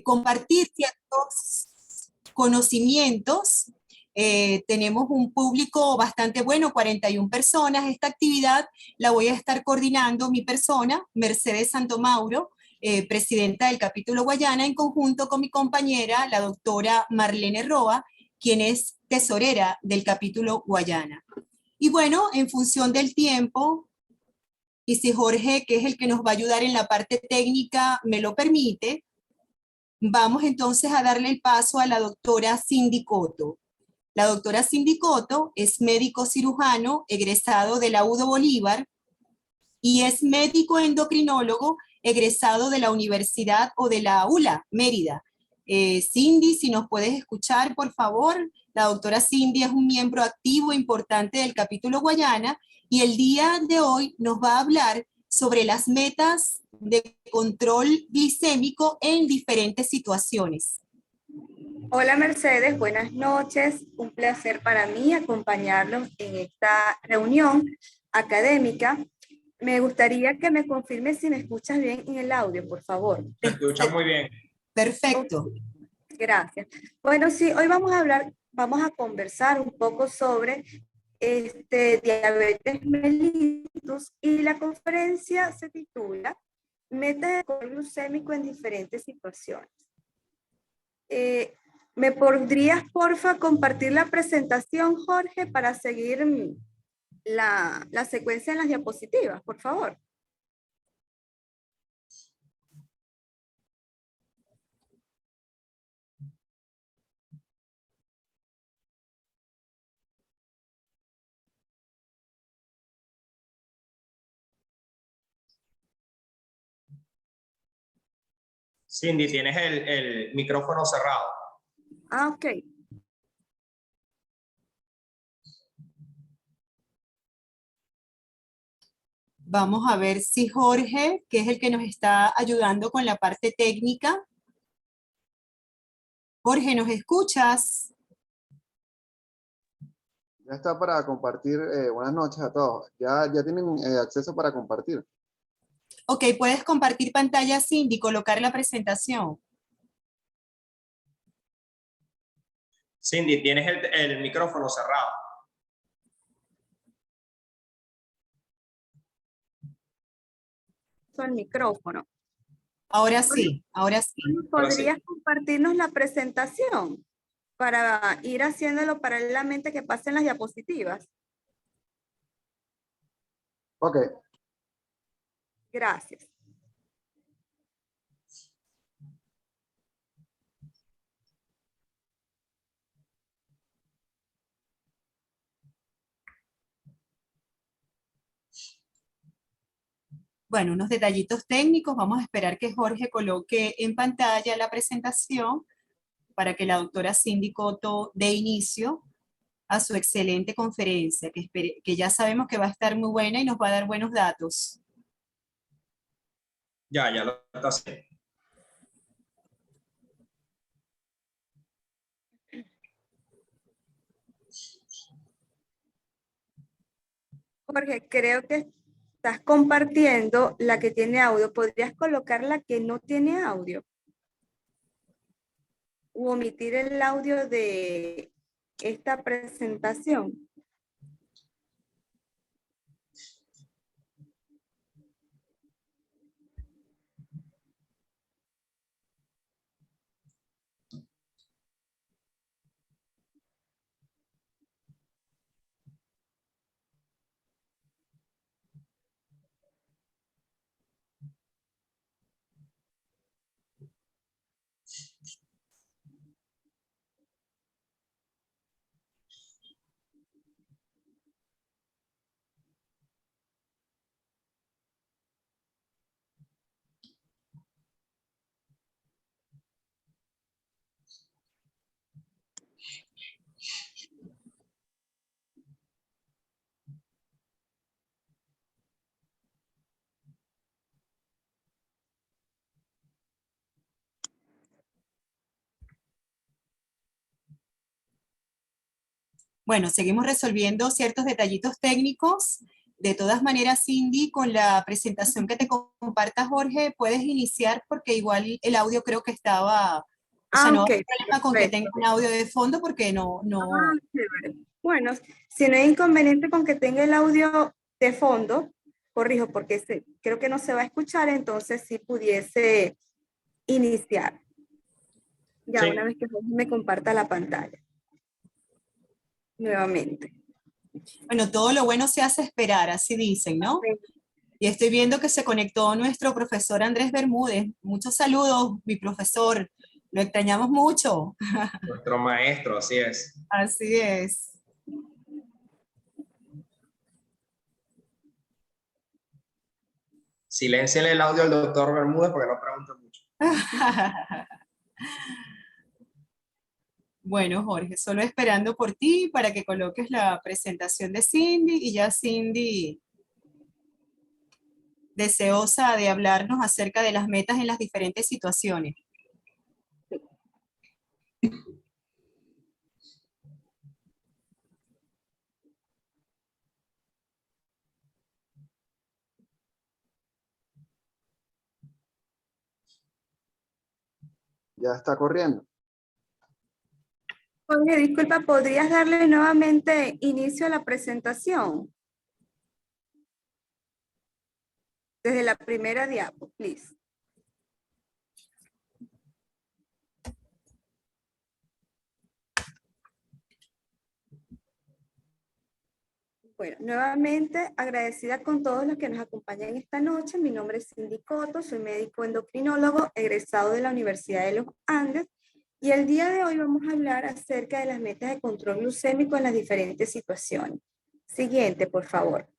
compartir ciertos conocimientos. Tenemos un público bastante bueno, 41 personas. Esta actividad la voy a estar coordinando mi persona, Mercedes Santomauro, presidenta del capítulo Guayana, en conjunto con mi compañera, la doctora Marlene Roa, quien es tesorera del capítulo Guayana. Y bueno, en función del tiempo, y si Jorge, que es el que nos va a ayudar en la parte técnica, me lo permite, vamos entonces a darle el paso a la doctora Cindy Coto. La doctora Cindy Coto es médico cirujano egresado de la UDO Bolívar y es médico endocrinólogo egresado de la Universidad o de la ULA, Mérida. Cindy, si nos puedes escuchar, por favor. La doctora Cindy es un miembro activo e importante del capítulo Guayana y el día de hoy nos va a hablar sobre las metas de control glicémico en diferentes situaciones. Hola Mercedes, buenas noches. Un placer para mí acompañarlos en esta reunión académica. Me gustaría que me confirmes si me escuchas bien en el audio, por favor. Se escucha muy bien. Perfecto. Gracias. Bueno, sí, hoy vamos a conversar un poco sobre diabetes mellitus y la conferencia se titula Metas de control glucémico en diferentes situaciones. ¿Me podrías, porfa, compartir la presentación, Jorge, para seguir la secuencia en las diapositivas, por favor? Cindy, tienes el micrófono cerrado. Ah, ok. Vamos a ver si Jorge, que es el que nos está ayudando con la parte técnica. Jorge, ¿nos escuchas? Ya está para compartir. Buenas noches a todos. Ya tienen acceso para compartir. Ok, puedes compartir pantalla, Cindy, colocar la presentación. Cindy, tienes el micrófono cerrado. El micrófono. Ahora sí, ahora sí. ¿Podrías compartirnos la presentación para ir haciéndolo paralelamente que pasen las diapositivas? Ok. Gracias. Bueno, unos detallitos técnicos. Vamos a esperar que Jorge coloque en pantalla la presentación para que la doctora Cindy Coto dé inicio a su excelente conferencia, que ya sabemos que va a estar muy buena y nos va a dar buenos datos. Ya lo está haciendo. Jorge, creo que estás compartiendo la que tiene audio. ¿Podrías colocar la que no tiene audio? O omitir el audio de esta presentación. Bueno, seguimos resolviendo ciertos detallitos técnicos. De todas maneras, Cindy, con la presentación que te comparta Jorge, puedes iniciar porque igual el audio creo que estaba, o sea, no Ok, hay problema con que tenga perfecto. un audio de fondo porque Chévere. Bueno, si no hay inconveniente con que tenga el audio de fondo, corrijo, porque creo que no se va a escuchar, entonces sí pudiese iniciar. Ya, Sí. una vez que Jorge me comparta la pantalla. Nuevamente. bueno, todo lo bueno se hace esperar, así dicen, ¿no? Y estoy viendo que se conectó nuestro profesor Andrés Bermúdez. Muchos saludos, mi profesor. Lo extrañamos mucho. Nuestro maestro, así es. Así es. Silénciale el audio al doctor Bermúdez porque no pregunta mucho. Bueno, Jorge, solo esperando por ti para que coloques la presentación de Cindy y ya Cindy, deseosa de hablarnos acerca de las metas en las diferentes situaciones. Ya está corriendo. Jorge, disculpa, ¿podrías darle nuevamente inicio a la presentación? Desde la primera diapo, please. Bueno, nuevamente agradecida con todos los que nos acompañan esta noche. Mi nombre es Cindy Coto, soy médico endocrinólogo, egresado de la Universidad de los Andes, y el día de hoy vamos a hablar acerca de las metas de control glucémico en las diferentes situaciones. Siguiente, por favor.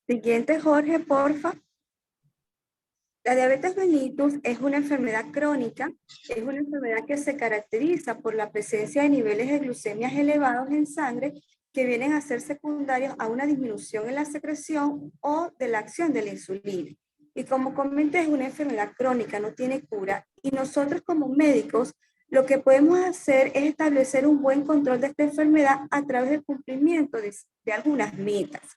Siguiente, Jorge, porfa. La diabetes mellitus es una enfermedad crónica, es una enfermedad que se caracteriza por la presencia de niveles de glucemias elevados en sangre que vienen a ser secundarios a una disminución en la secreción o de la acción de la insulina. Y como comenté, es una enfermedad crónica, no tiene cura, y nosotros como médicos lo que podemos hacer es establecer un buen control de esta enfermedad a través del cumplimiento de algunas metas,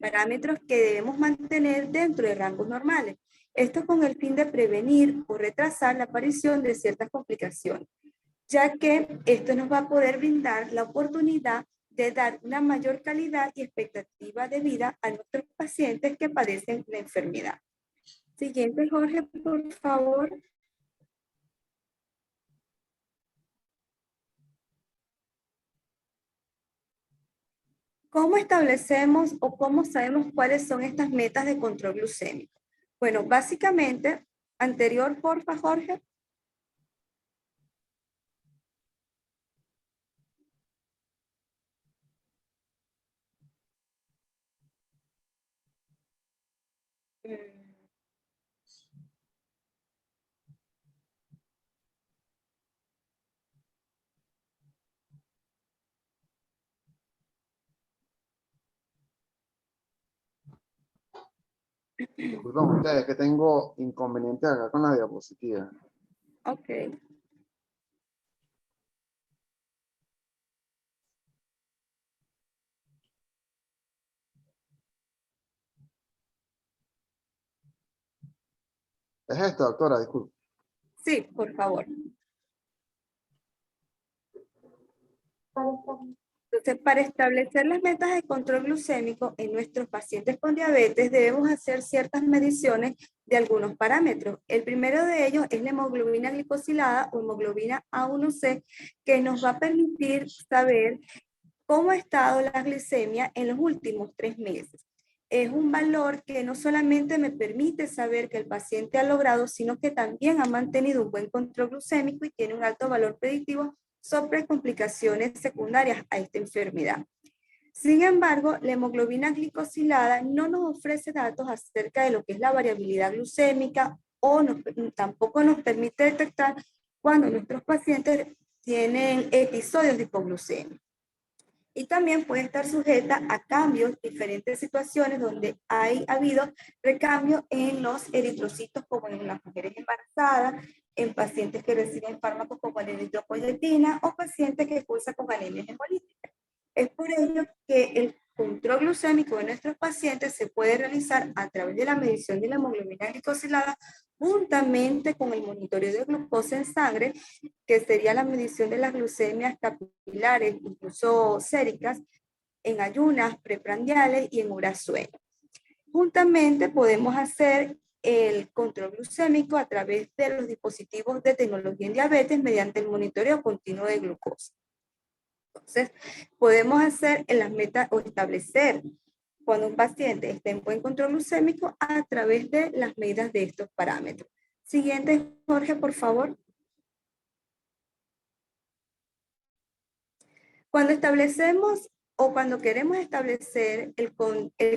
parámetros que debemos mantener dentro de rangos normales. Esto con el fin de prevenir o retrasar la aparición de ciertas complicaciones, ya que esto nos va a poder brindar la oportunidad de dar una mayor calidad y expectativa de vida a nuestros pacientes que padecen la enfermedad. Siguiente, Jorge, por favor. ¿Cómo establecemos o cómo sabemos cuáles son estas metas de control glucémico? Bueno, básicamente, anterior, porfa, Jorge. Disculpen ustedes que tengo inconvenientes acá con la diapositiva. Ok. Es esto, doctora, disculpe. Sí, por favor. Entonces, para establecer las metas de control glucémico en nuestros pacientes con diabetes, debemos hacer ciertas mediciones de algunos parámetros. El primero de ellos es la hemoglobina glicosilada o hemoglobina A1C, que nos va a permitir saber cómo ha estado la glicemia en los últimos 3 meses. Es un valor que no solamente me permite saber que el paciente ha logrado, sino que también ha mantenido un buen control glucémico y tiene un alto valor predictivo sobre complicaciones secundarias a esta enfermedad. Sin embargo, la hemoglobina glicosilada no nos ofrece datos acerca de lo que es la variabilidad glucémica o tampoco nos permite detectar cuando nuestros pacientes tienen episodios de hipoglucemia. Y también puede estar sujeta a cambios, diferentes situaciones donde ha habido recambio en los eritrocitos, como en las mujeres embarazadas, en pacientes que reciben fármacos como la eritropoyetina o pacientes que cursan con anemias hemolíticas. Es por ello que el control glucémico de nuestros pacientes se puede realizar a través de la medición de la hemoglobina glicosilada juntamente con el monitoreo de glucosa en sangre, que sería la medición de las glucemias capilares, incluso séricas, en ayunas, preprandiales y en horas sueño. Juntamente podemos hacer el control glucémico a través de los dispositivos de tecnología en diabetes mediante el monitoreo continuo de glucosa. Entonces, podemos hacer en las metas o establecer cuando un paciente está en buen control glucémico a través de las medidas de estos parámetros. Siguiente, Jorge, por favor. Cuando establecemos o cuando queremos establecer el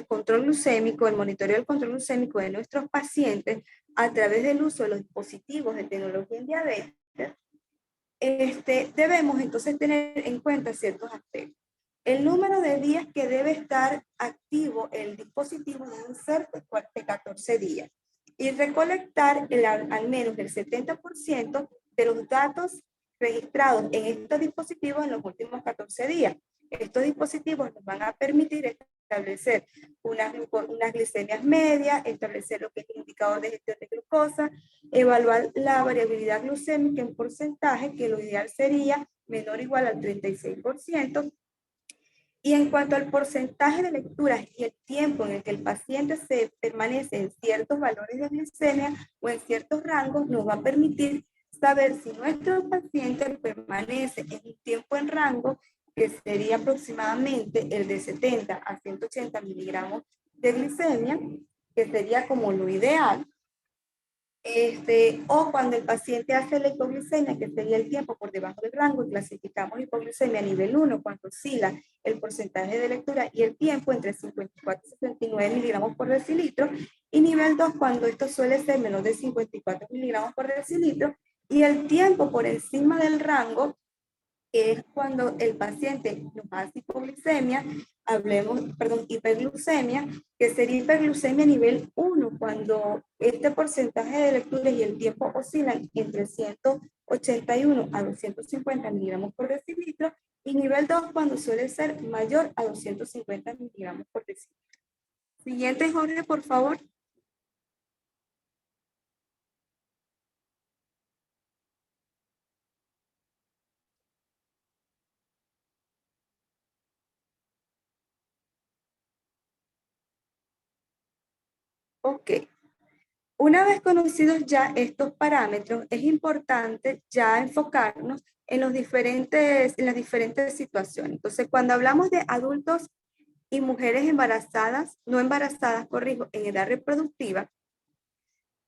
control glucémico, el monitoreo del control glucémico de nuestros pacientes a través del uso de los dispositivos de tecnología en diabetes, debemos entonces tener en cuenta ciertos aspectos. El número de días que debe estar activo el dispositivo debe ser de 14 días y recolectar al menos el 70% de los datos registrados en estos dispositivos en los últimos 14 días. Estos dispositivos nos van a permitir establecer unas glicemias medias, establecer lo que es el indicador de gestión de glucosa, evaluar la variabilidad glucémica en porcentaje, que lo ideal sería menor o igual al 36%. Y en cuanto al porcentaje de lecturas y el tiempo en el que el paciente se permanece en ciertos valores de glicemia o en ciertos rangos, nos va a permitir saber si nuestro paciente permanece en un tiempo en rango que sería aproximadamente el de 70 a 180 miligramos de glicemia, que sería como lo ideal, o cuando el paciente hace la hipoglicemia, que sería el tiempo por debajo del rango, y clasificamos hipoglicemia a nivel 1, cuando oscila el porcentaje de lectura y el tiempo entre 54 y 69 miligramos por decilitro, y nivel 2, cuando esto suele ser menos de 54 miligramos por decilitro, y el tiempo por encima del rango, que es cuando el paciente nos hace hipoglicemia, hiperglucemia, que sería hiperglucemia nivel 1, cuando este porcentaje de lectura y el tiempo oscilan entre 181 a 250 miligramos por decilitro, y nivel 2 cuando suele ser mayor a 250 miligramos por decilitro. Siguiente, Jorge, por favor. Ok. Una vez conocidos ya estos parámetros, es importante ya enfocarnos en las diferentes situaciones. Entonces, cuando hablamos de adultos y mujeres embarazadas, no embarazadas, corrijo, en edad reproductiva,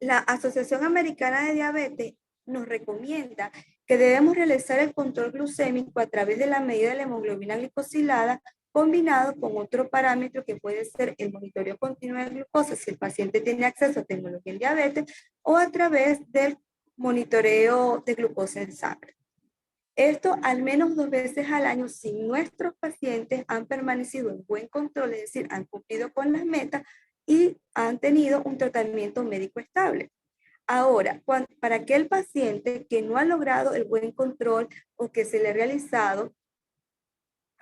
la Asociación Americana de Diabetes nos recomienda que debemos realizar el control glucémico a través de la medida de la hemoglobina glicosilada combinado con otro parámetro que puede ser el monitoreo continuo de glucosa si el paciente tiene acceso a tecnología en diabetes o a través del monitoreo de glucosa en sangre. Esto al menos 2 veces al año si nuestros pacientes han permanecido en buen control, es decir, han cumplido con las metas y han tenido un tratamiento médico estable. Ahora, para aquel paciente que no ha logrado el buen control o que se le ha realizado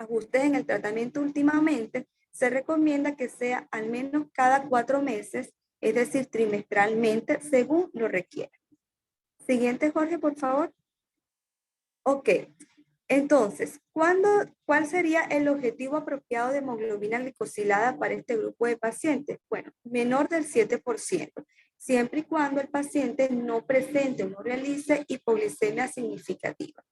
ajustes en el tratamiento últimamente, se recomienda que sea al menos cada 4 meses, es decir, trimestralmente, según lo requiera. Siguiente, Jorge, por favor. Ok, entonces, ¿cuál sería el objetivo apropiado de hemoglobina glicosilada para este grupo de pacientes? Bueno, menor del 7%, siempre y cuando el paciente no presente o no realice hipoglicemia significativa.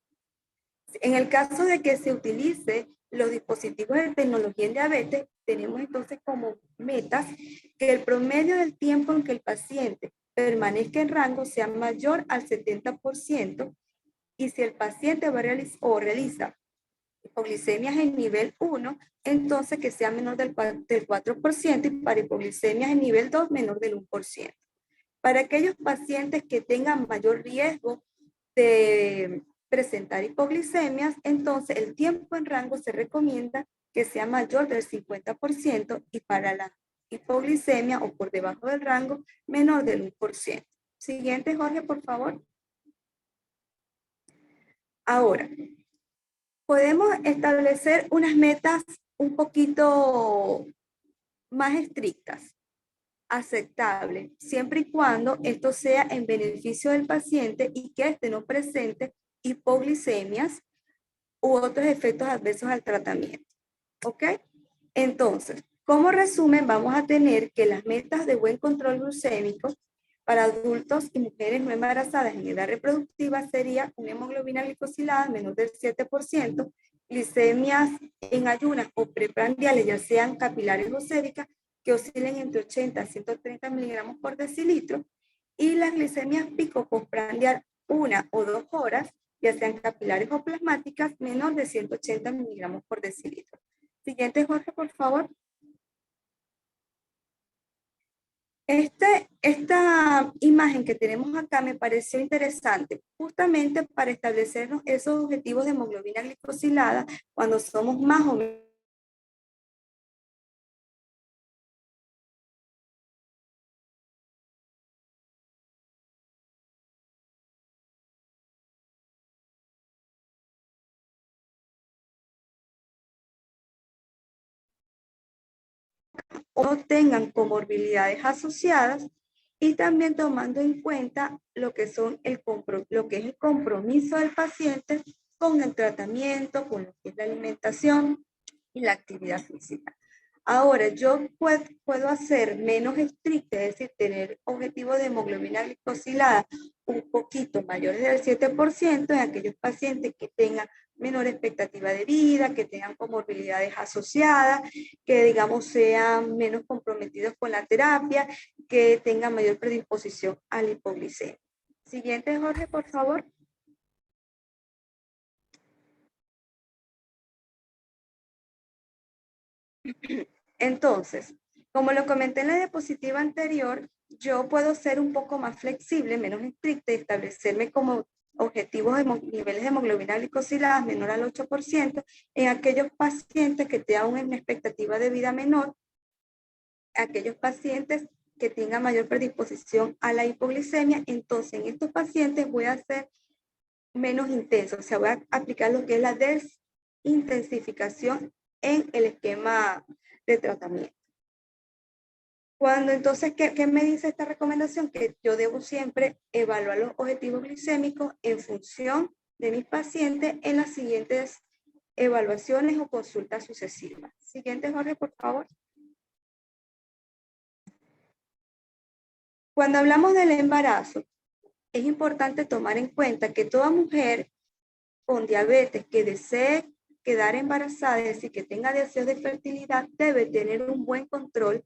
En el caso de que se utilice los dispositivos de tecnología en diabetes, tenemos entonces como metas que el promedio del tiempo en que el paciente permanezca en rango sea mayor al 70%, y si el paciente va a realiza hipoglicemias en nivel 1, entonces que sea menor del 4%, y para hipoglicemias en nivel 2 menor del 1%. Para aquellos pacientes que tengan mayor riesgo de presentar hipoglicemias, entonces el tiempo en rango se recomienda que sea mayor del 50% y para la hipoglicemia o por debajo del rango menor del 1%. Siguiente, Jorge, por favor. Ahora, podemos establecer unas metas un poquito más estrictas, aceptables, siempre y cuando esto sea en beneficio del paciente y que éste no presente hipoglicemias u otros efectos adversos al tratamiento. ¿Ok? Entonces, como resumen, vamos a tener que las metas de buen control glucémico para adultos y mujeres no embarazadas en edad reproductiva sería una hemoglobina glicosilada menor del 7%, glicemias en ayunas o preprandiales, ya sean capilares o séricas, que oscilen entre 80 a 130 miligramos por decilitro, y las glicemias pico postprandial 1 o 2 horas, ya sean capilares o plasmáticas, menor de 180 miligramos por decilitro. Siguiente, Jorge, por favor. Esta imagen que tenemos acá me pareció interesante, justamente para establecernos esos objetivos de hemoglobina glicosilada cuando somos más o menos. O tengan comorbilidades asociadas y también tomando en cuenta lo que, es el compromiso del paciente con el tratamiento, con lo que es la alimentación y la actividad física. Ahora, yo puedo hacer menos estricta, es decir, tener objetivos de hemoglobina glicosilada un poquito mayores del 7% en aquellos pacientes que tengan menor expectativa de vida, que tengan comorbilidades asociadas, que digamos sean menos comprometidos con la terapia, que tengan mayor predisposición a la hipoglicemia. Siguiente, Jorge, por favor. Entonces, como lo comenté en la diapositiva anterior, yo puedo ser un poco más flexible, menos estricta y establecerme como objetivos de niveles de hemoglobina glicosilada menor al 8% en aquellos pacientes que tengan una expectativa de vida menor, aquellos pacientes que tengan mayor predisposición a la hipoglicemia. Entonces, en estos pacientes voy a ser menos intenso, o sea, voy a aplicar lo que es la desintensificación en el esquema de tratamiento. Cuando entonces, ¿qué me dice esta recomendación? Que yo debo siempre evaluar los objetivos glicémicos en función de mis pacientes en las siguientes evaluaciones o consultas sucesivas. Siguiente, Jorge, por favor. Cuando hablamos del embarazo, es importante tomar en cuenta que toda mujer con diabetes que desee quedar embarazada, es decir, que tenga deseos de fertilidad, debe tener un buen control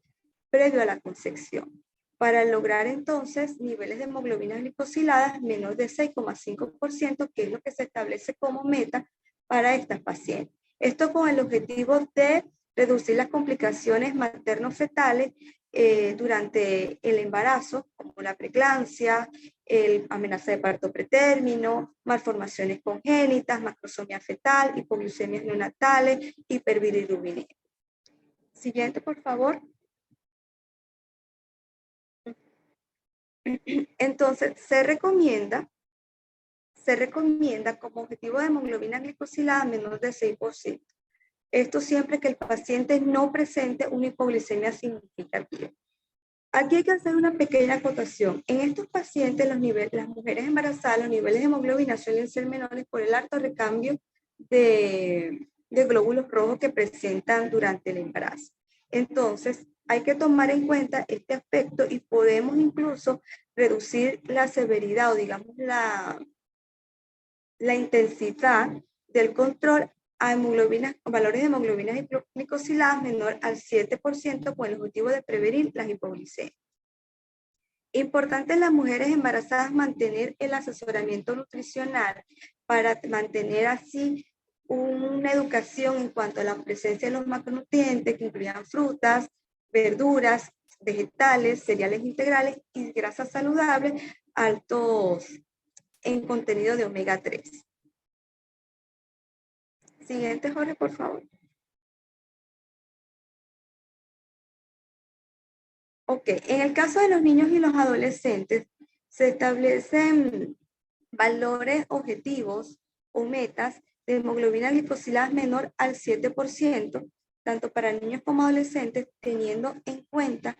previo a la concepción, para lograr entonces niveles de hemoglobina glicosiladas menor de 6,5%, que es lo que se establece como meta para estas pacientes. Esto con el objetivo de reducir las complicaciones materno-fetales durante el embarazo, como la preeclampsia, amenaza de parto pretérmino, malformaciones congénitas, macrosomía fetal, hipoglucemias neonatales, hiperbilirubinemia. Siguiente, por favor. Entonces, se recomienda como objetivo de hemoglobina glicosilada menor de 6%. Esto siempre que el paciente no presente una hipoglicemia significativa. Aquí hay que hacer una pequeña acotación. En estos pacientes, las mujeres embarazadas, los niveles de hemoglobina suelen ser menores por el alto recambio de glóbulos rojos que presentan durante el embarazo. Entonces, hay que tomar en cuenta este aspecto y podemos incluso reducir la severidad o digamos la intensidad del control a valores de hemoglobina glicosiladas menor al 7% con el objetivo de prevenir las hipoglicemias. Importante en las mujeres embarazadas mantener el asesoramiento nutricional para mantener así una educación en cuanto a la presencia de los macronutrientes que incluyan frutas, verduras, vegetales, cereales integrales y grasas saludables altos en contenido de omega 3. Siguiente, Jorge, por favor. Ok, en el caso de los niños y los adolescentes, se establecen valores objetivos o metas de hemoglobina glicosilada menor al 7%, tanto para niños como adolescentes, teniendo en cuenta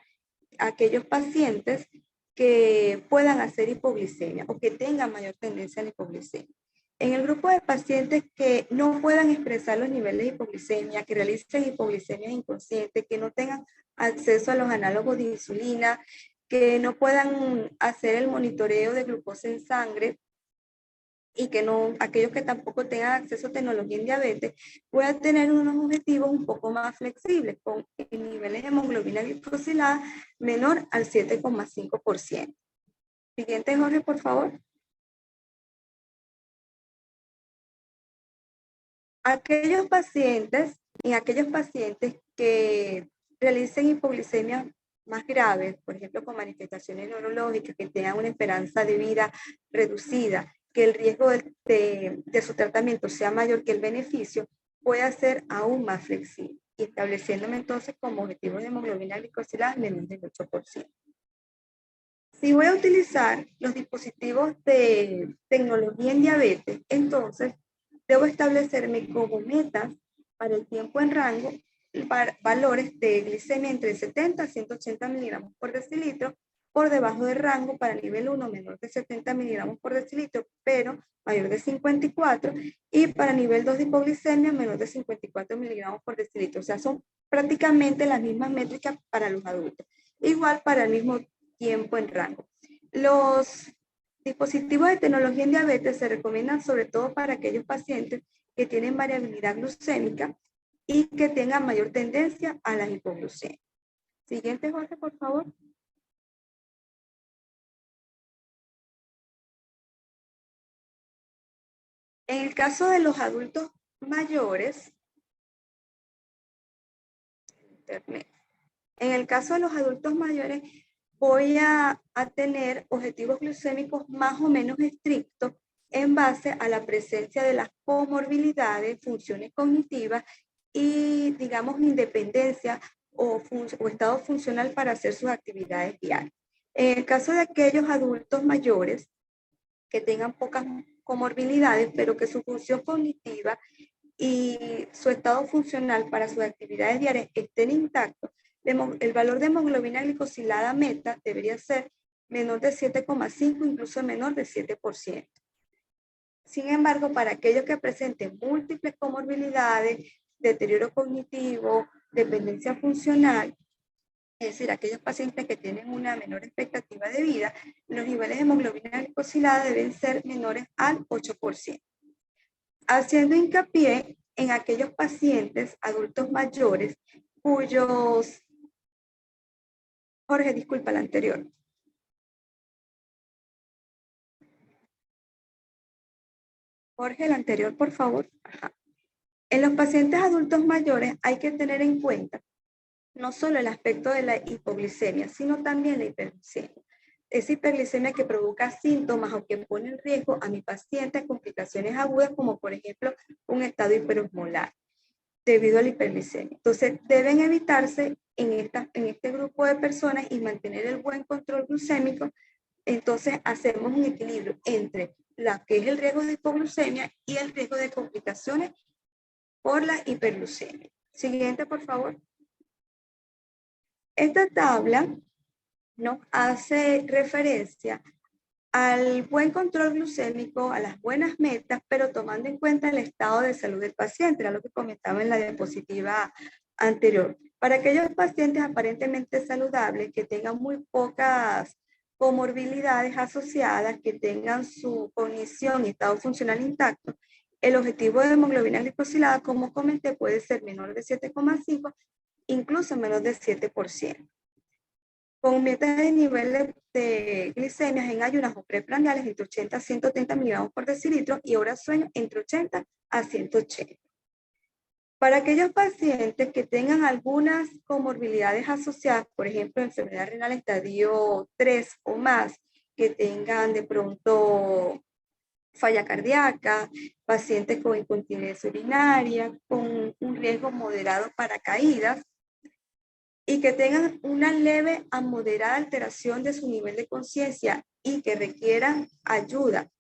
aquellos pacientes que puedan hacer hipoglicemia o que tengan mayor tendencia a la hipoglicemia. En el grupo de pacientes que no puedan expresar los niveles de hipoglicemia, que realicen hipoglicemia inconsciente, que no tengan acceso a los análogos de insulina, que no puedan hacer el monitoreo de glucosa en sangre, y que no, aquellos que tampoco tengan acceso a tecnología en diabetes, puedan tener unos objetivos un poco más flexibles, con niveles de hemoglobina glicosilada menor al 7,5%. Siguiente, Jorge, por favor. Aquellos pacientes que realicen hipoglicemias más graves, por ejemplo, con manifestaciones neurológicas, que tengan una esperanza de vida reducida, que el riesgo de su tratamiento sea mayor que el beneficio, puede ser aún más flexible, y estableciéndome entonces como objetivo de hemoglobina glicosilada menor del 8%. Si voy a utilizar los dispositivos de tecnología en diabetes, entonces debo establecerme como metas para el tiempo en rango valores de glicemia entre 70 a 180 miligramos por decilitro, por debajo del rango para nivel 1 menor de 70 miligramos por decilitro, pero mayor de 54, y para nivel 2 de hipoglicemia menor de 54 miligramos por decilitro. O sea, son prácticamente las mismas métricas para los adultos. Igual para el mismo tiempo en rango. Los dispositivos de tecnología en diabetes se recomiendan sobre todo para aquellos pacientes que tienen variabilidad glucémica y que tengan mayor tendencia a la hipoglucemia. Siguiente, Jorge, por favor. En el caso de los adultos mayores, voy a tener objetivos glucémicos más o menos estrictos en base a la presencia de las comorbilidades, funciones cognitivas y, digamos, independencia o estado funcional para hacer sus actividades diarias. En el caso de aquellos adultos mayores que tengan pocas comorbilidades, pero que su función cognitiva y su estado funcional para sus actividades diarias estén intactos, el valor de hemoglobina glicosilada meta debería ser menor de 7,5, incluso menor de 7%. Sin embargo, para aquellos que presenten múltiples comorbilidades, deterioro cognitivo, dependencia funcional, es decir, aquellos pacientes que tienen una menor expectativa de vida, los niveles de hemoglobina glicosilada deben ser menores al 8%. Haciendo hincapié en aquellos pacientes adultos mayores cuyos... Jorge, disculpa, la anterior. Jorge, la anterior, por favor. Ajá. En los pacientes adultos mayores hay que tener en cuenta no solo el aspecto de la hipoglicemia, sino también la hiperglicemia. Esa hiperglicemia que provoca síntomas o que pone en riesgo a mi paciente a complicaciones agudas, como por ejemplo un estado hiperosmolar debido a la hiperglicemia. Entonces, deben evitarse en este grupo de personas y mantener el buen control glucémico. Entonces, hacemos un equilibrio entre la que es el riesgo de hipoglucemia y el riesgo de complicaciones por la hiperglucemia. Siguiente, por favor. Esta tabla nos hace referencia al buen control glucémico, a las buenas metas, pero tomando en cuenta el estado de salud del paciente, era lo que comentaba en la diapositiva anterior. Para aquellos pacientes aparentemente saludables que tengan muy pocas comorbilidades asociadas, que tengan su cognición y estado funcional intacto, el objetivo de hemoglobina glicosilada, como comenté, puede ser menor de 7,5, incluso menos de 7%. Con metas de nivel de glicemias en ayunas o preprandiales entre 80 a 130 miligramos por decilitro y horas sueño entre 80 a 180. Para aquellos pacientes que tengan algunas comorbilidades asociadas, por ejemplo, enfermedad renal estadio 3 o más, que tengan de pronto falla cardíaca, pacientes con incontinencia urinaria, con un riesgo moderado para caídas, y que tengan una leve a moderada alteración de su nivel de conciencia y que requieran ayuda,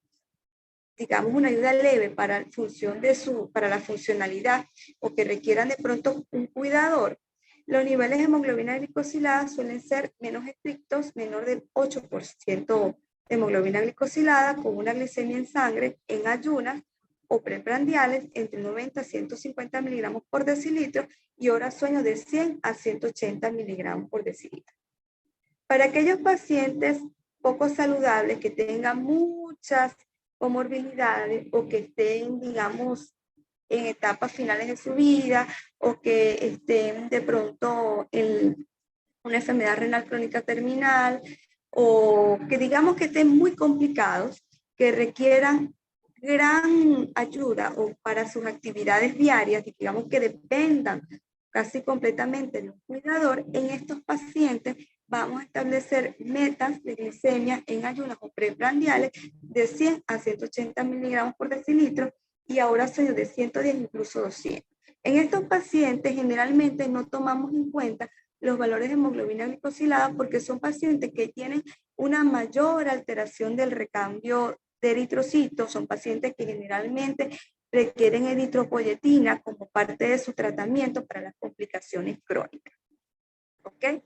digamos una ayuda leve para, para la funcionalidad, o que requieran de pronto un cuidador, los niveles de hemoglobina glicosilada suelen ser menos estrictos, menor del 8% de hemoglobina glicosilada, con una glicemia en sangre en ayunas o preprandiales entre 90 a 150 miligramos por decilitro y horas sueño de 100 a 180 miligramos por decilitro. Para aquellos pacientes poco saludables que tengan muchas comorbilidades o que estén, digamos, en etapas finales de su vida, o que estén de pronto en una enfermedad renal crónica terminal, o que digamos que estén muy complicados, que requieran gran ayuda o para sus actividades diarias, y digamos que dependan casi completamente de un cuidador, en estos pacientes vamos a establecer metas de glicemia en ayunas o preprandiales de 100 a 180 miligramos por decilitro y ahora soy de 110, incluso 200. En estos pacientes generalmente no tomamos en cuenta los valores de hemoglobina glicosilada porque son pacientes que tienen una mayor alteración del recambio de eritrocitos, son pacientes que generalmente requieren eritropoyetina como parte de su tratamiento para las complicaciones crónicas. ¿Ok?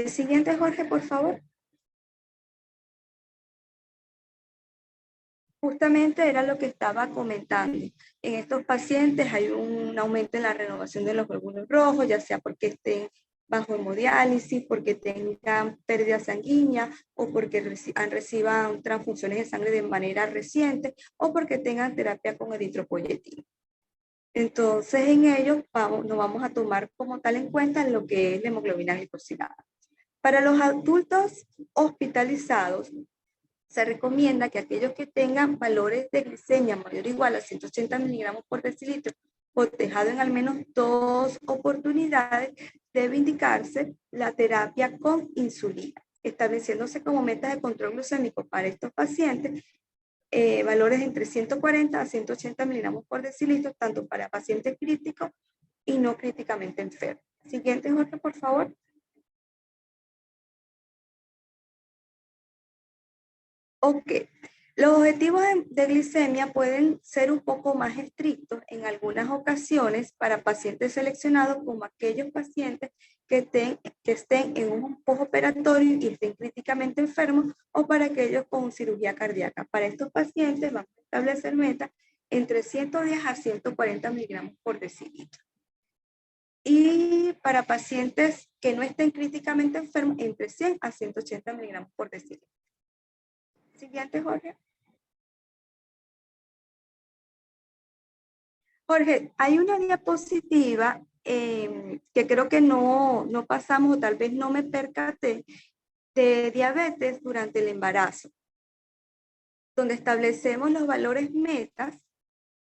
Siguiente, Jorge, por favor. Justamente era lo que estaba comentando. En estos pacientes hay un aumento en la renovación de los glóbulos rojos, ya sea porque estén bajo hemodiálisis, porque tengan pérdida sanguínea, o porque reciban transfusiones de sangre de manera reciente, o porque tengan terapia con eritropoyetina. Entonces, en ellos no vamos a tomar como tal en cuenta lo que es la hemoglobina glicosilada. Para los adultos hospitalizados, se recomienda que aquellos que tengan valores de glicemia mayor o igual a 180 miligramos por decilitro, cotejado en al menos 2 oportunidades, debe indicarse la terapia con insulina, estableciéndose como metas de control glucémico para estos pacientes valores entre 140 a 180 miligramos por decilitro, tanto para pacientes críticos y no críticamente enfermos. Siguiente, Jorge, por favor. Ok. Los objetivos de glicemia pueden ser un poco más estrictos en algunas ocasiones para pacientes seleccionados, como aquellos pacientes que estén en un postoperatorio y estén críticamente enfermos, o para aquellos con cirugía cardíaca. Para estos pacientes vamos a establecer metas entre 110 a 140 miligramos por decilitro. Y para pacientes que no estén críticamente enfermos, entre 100 a 180 miligramos por decilitro. Siguiente, Jorge. Jorge, hay una diapositiva que creo que no pasamos, o tal vez no me percaté, de diabetes durante el embarazo, donde establecemos los valores metas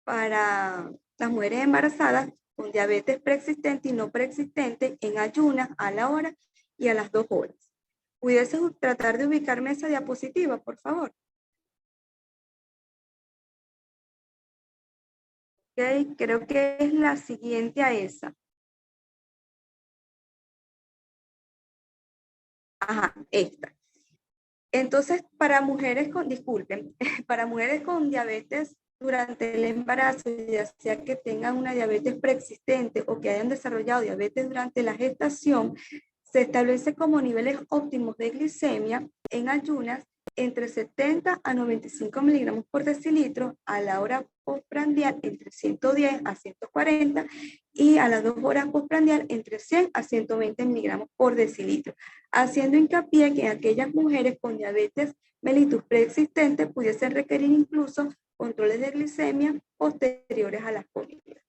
para las mujeres embarazadas con diabetes preexistente y no preexistente en ayunas a la hora y a las 2 horas. ¿Pudieses tratar de ubicarme esa diapositiva, por favor? Ok, creo que es la siguiente a esa. Ajá, esta. Entonces, para mujeres con, disculpen, para mujeres con diabetes durante el embarazo, ya sea que tengan una diabetes preexistente o que hayan desarrollado diabetes durante la gestación, se establece como niveles óptimos de glicemia en ayunas entre 70 a 95 miligramos por decilitro, a la hora postprandial entre 110 a 140 y a las 2 horas postprandial entre 100 a 120 miligramos por decilitro, haciendo hincapié que aquellas mujeres con diabetes mellitus preexistente pudiesen requerir incluso controles de glicemia posteriores a las comidas.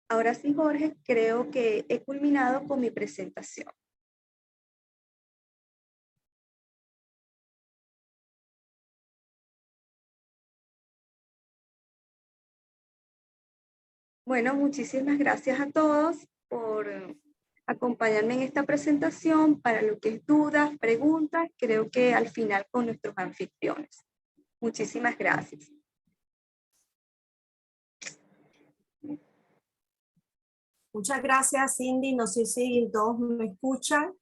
Ahora sí, Jorge, creo que he culminado con mi presentación. Bueno, muchísimas gracias a todos por acompañarme en esta presentación. Para lo que es dudas, preguntas, creo que al final con nuestros anfitriones. Muchísimas gracias. Muchas gracias, Cindy. No sé si todos me escuchan.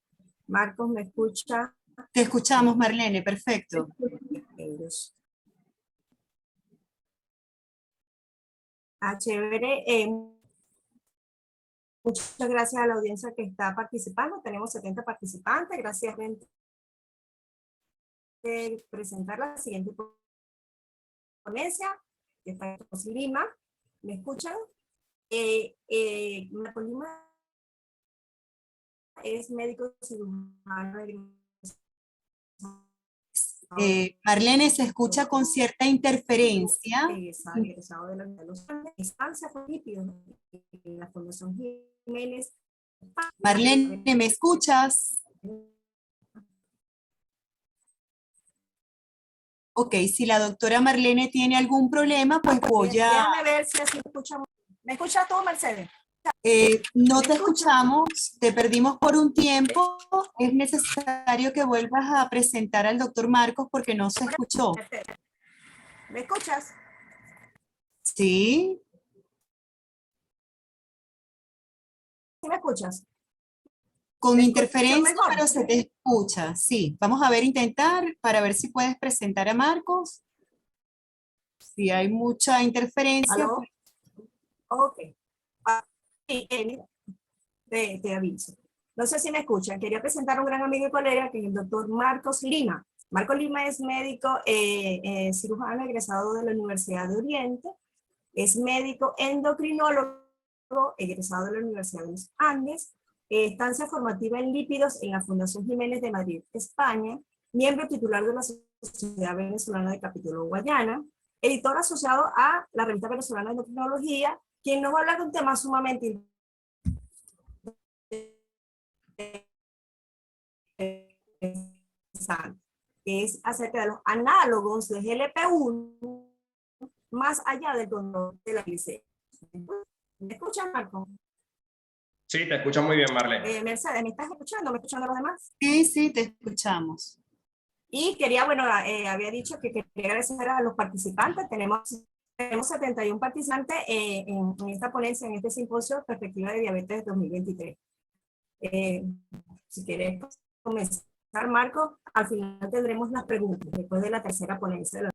Marcos, ¿me escucha? Te escuchamos, Marlene, perfecto. Ellos. Chévere. Muchas gracias a la audiencia que está participando. Tenemos 70 participantes. Gracias de presentar la siguiente ponencia, que está en Lima. ¿Me escuchan? Marco Lima es médico cirujano. Marlene, se escucha con cierta interferencia. Egresado de la Universidad de los Andes, estancia por lípidos en la Fundación Jiménez. Marlene, ¿me escuchas? Ok, si la doctora Marlene tiene algún problema, pues voy a... Déjame ver si así escuchamos. ¿Me escuchas tú, Mercedes? No te escuchamos, te perdimos por un tiempo. Es necesario que vuelvas a presentar al doctor Marcos porque no se escuchó. ¿Me escuchas? Sí. ¿Sí me escuchas? Con ¿Me interferencia, escuchas mejor? pero se te escucha. Sí, vamos a ver, intentar para ver si puedes presentar a Marcos. Si hay mucha interferencia. ¿Aló? Ok. Sí, te aviso. No sé si me escuchan. Quería presentar a un gran amigo y colega que es el doctor Marcos Lima. Marcos Lima es médico cirujano egresado de la Universidad de Oriente. Es médico endocrinólogo egresado de la Universidad de los Andes. Estancia formativa en lípidos en la Fundación Jiménez de Madrid, España. Miembro titular de la Sociedad Venezolana de Capítulo Guayana. Editor asociado a la Revista Venezolana de Endocrinología, quien nos va a hablar de un tema sumamente interesante, que es acerca de los análogos de GLP-1 más allá del control de la glicemia. ¿Me escuchan, Marco? Sí, te escucho muy bien, Marlene. Mercedes, ¿me estás escuchando? ¿Me escuchan los demás? Sí, sí, te escuchamos. Y quería, bueno, había dicho que quería agradecer a los participantes. Tenemos 71 participantes en esta ponencia, en este simposio Perspectiva de Diabetes 2023. Si quieres comenzar, Marco, al final tendremos las preguntas después de la tercera ponencia.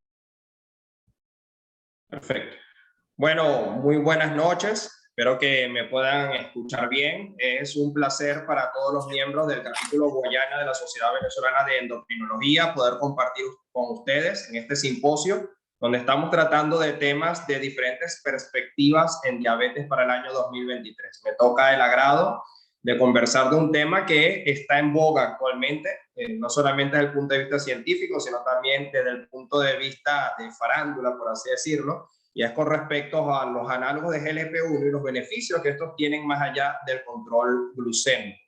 Perfecto. Bueno, muy buenas noches. Espero que me puedan escuchar bien. Es un placer para todos los miembros del capítulo Guayana de la Sociedad Venezolana de Endocrinología poder compartir con ustedes en este simposio donde estamos tratando de temas de diferentes perspectivas en diabetes para el año 2023. Me toca el agrado de conversar de un tema que está en boga actualmente, no solamente desde el punto de vista científico, sino también desde el punto de vista de farándula, por así decirlo, y es con respecto a los análogos de GLP-1 y los beneficios que estos tienen más allá del control glucémico.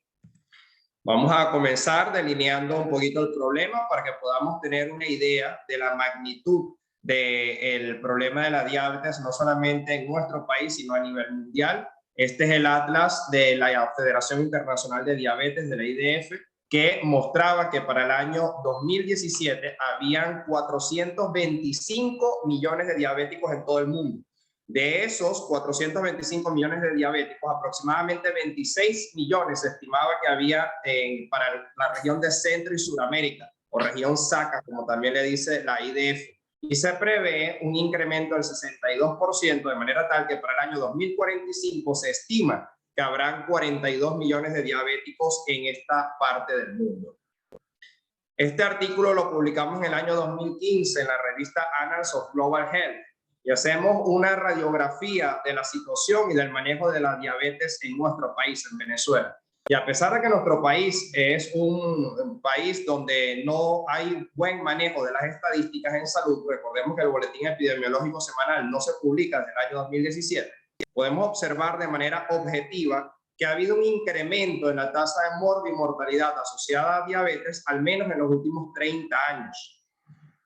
Vamos a comenzar delineando un poquito el problema para que podamos tener una idea de la magnitud del problema de la diabetes, no solamente en nuestro país, sino a nivel mundial. Este es el atlas de la Federación Internacional de Diabetes, de la IDF, que mostraba que para el año 2017 habían 425 millones de diabéticos en todo el mundo. De esos 425 millones de diabéticos, aproximadamente 26 millones se estimaba que había para la región de Centro y Sudamérica, o región SACA, como también le dice la IDF. Y se prevé un incremento del 62%, de manera tal que para el año 2045 se estima que habrán 42 millones de diabéticos en esta parte del mundo. Este artículo lo publicamos en el año 2015 en la revista Annals of Global Health y hacemos una radiografía de la situación y del manejo de la diabetes en nuestro país, en Venezuela. Y a pesar de que nuestro país es un país donde no hay buen manejo de las estadísticas en salud, recordemos que el boletín epidemiológico semanal no se publica desde el año 2017, podemos observar de manera objetiva que ha habido un incremento en la tasa de morbimortalidad asociada a diabetes al menos en los últimos 30 años.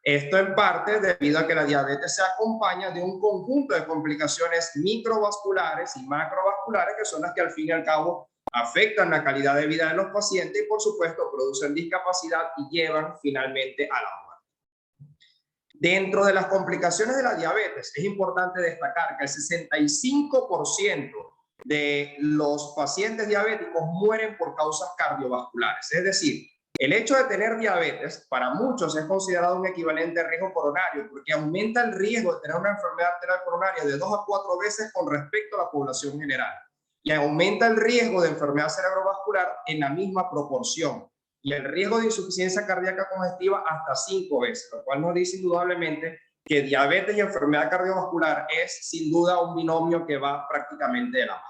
Esto en parte debido a que la diabetes se acompaña de un conjunto de complicaciones microvasculares y macrovasculares que son las que al fin y al cabo afectan la calidad de vida de los pacientes y por supuesto producen discapacidad y llevan finalmente a la muerte. Dentro de las complicaciones de la diabetes, es importante destacar que el 65% de los pacientes diabéticos mueren por causas cardiovasculares. Es decir, el hecho de tener diabetes para muchos es considerado un equivalente a riesgo coronario porque aumenta el riesgo de tener una enfermedad arterial coronaria de 2 a 4 veces con respecto a la población general y aumenta el riesgo de enfermedad cerebrovascular en la misma proporción y el riesgo de insuficiencia cardíaca congestiva hasta 5 veces, lo cual nos dice indudablemente que diabetes y enfermedad cardiovascular es sin duda un binomio que va prácticamente de la mano.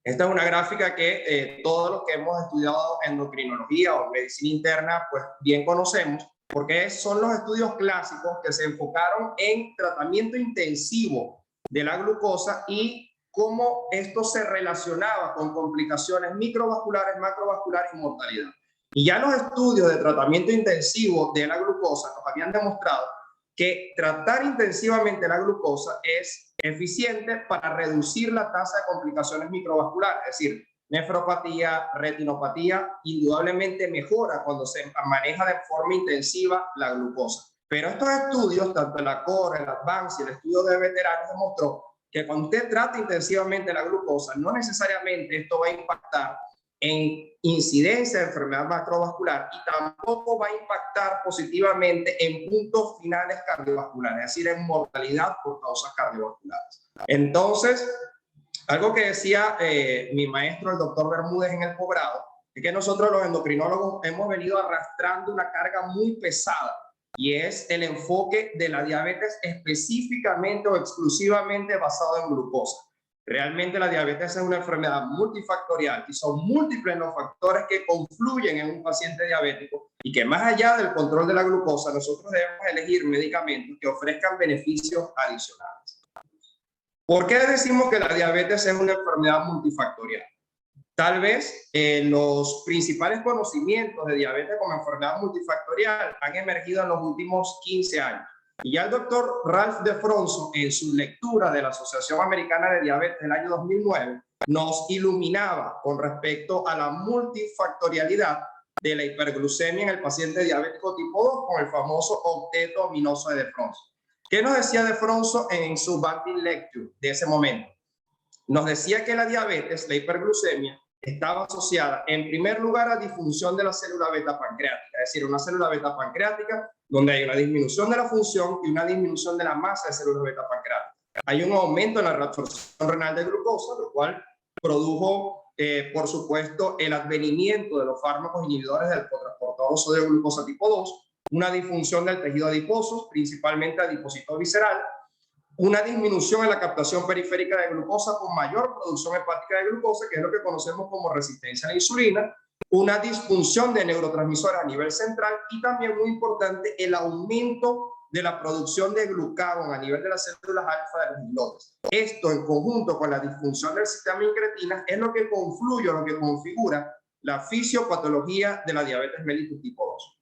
Esta es una gráfica que todos los que hemos estudiado endocrinología o medicina interna pues bien conocemos, porque son los estudios clásicos que se enfocaron en tratamiento intensivo de la glucosa y cómo esto se relacionaba con complicaciones microvasculares, macrovasculares y mortalidad. Y ya los estudios de tratamiento intensivo de la glucosa nos habían demostrado que tratar intensivamente la glucosa es eficiente para reducir la tasa de complicaciones microvasculares, es decir, nefropatía, retinopatía, indudablemente mejora cuando se maneja de forma intensiva la glucosa. Pero estos estudios, tanto el ACORD, el ADVANCE y el estudio de veteranos, demostró que cuando usted trata intensivamente la glucosa, no necesariamente esto va a impactar en incidencia de enfermedad macrovascular y tampoco va a impactar positivamente en puntos finales cardiovasculares, es decir, en mortalidad por causas cardiovasculares. Entonces, algo que decía mi maestro, el doctor Bermúdez, en el posgrado, es que nosotros los endocrinólogos hemos venido arrastrando una carga muy pesada y es el enfoque de la diabetes específicamente o exclusivamente basado en glucosa. Realmente la diabetes es una enfermedad multifactorial y son múltiples los factores que confluyen en un paciente diabético y que más allá del control de la glucosa, nosotros debemos elegir medicamentos que ofrezcan beneficios adicionales. ¿Por qué decimos que la diabetes es una enfermedad multifactorial? Tal vez los principales conocimientos de diabetes como enfermedad multifactorial han emergido en los últimos 15 años. Y ya el doctor Ralph DeFronzo, en su lectura de la Asociación Americana de Diabetes del año 2009, nos iluminaba con respecto a la multifactorialidad de la hiperglucemia en el paciente diabético tipo 2 con el famoso octeto ominoso de DeFronzo. ¿Qué nos decía DeFronzo en su Banting Lecture de ese momento? Nos decía que la diabetes, la hiperglucemia, estaba asociada en primer lugar a disfunción de la célula beta pancreática, es decir, una célula beta pancreática donde hay una disminución de la función y una disminución de la masa de células beta pancreáticas. Hay un aumento en la reabsorción renal de glucosa, lo cual produjo, por supuesto, el advenimiento de los fármacos inhibidores del cotransportador sodio glucosa tipo 2, una disfunción del tejido adiposo, principalmente adipocito visceral, una disminución en la captación periférica de glucosa con mayor producción hepática de glucosa, que es lo que conocemos como resistencia a la insulina, una disfunción de neurotransmisores a nivel central y también muy importante el aumento de la producción de glucagón a nivel de las células alfa de los islotes. Esto en conjunto con la disfunción del sistema incretina es lo que confluye, lo que configura la fisiopatología de la diabetes mellitus tipo 2.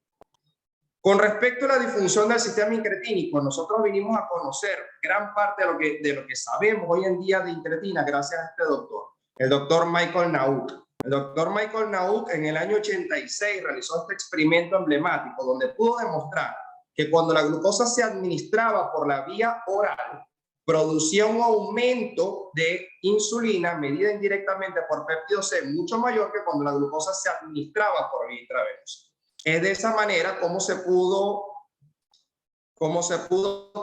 Con respecto a la disfunción del sistema incretínico, nosotros vinimos a conocer gran parte de lo que sabemos hoy en día de incretina gracias a este doctor, el doctor Michael Nauk. El doctor Michael Nauk en el año 86 realizó este experimento emblemático donde pudo demostrar que cuando la glucosa se administraba por la vía oral, producía un aumento de insulina medida indirectamente por péptido C mucho mayor que cuando la glucosa se administraba por vía intravenosa. Es de esa manera como se pudo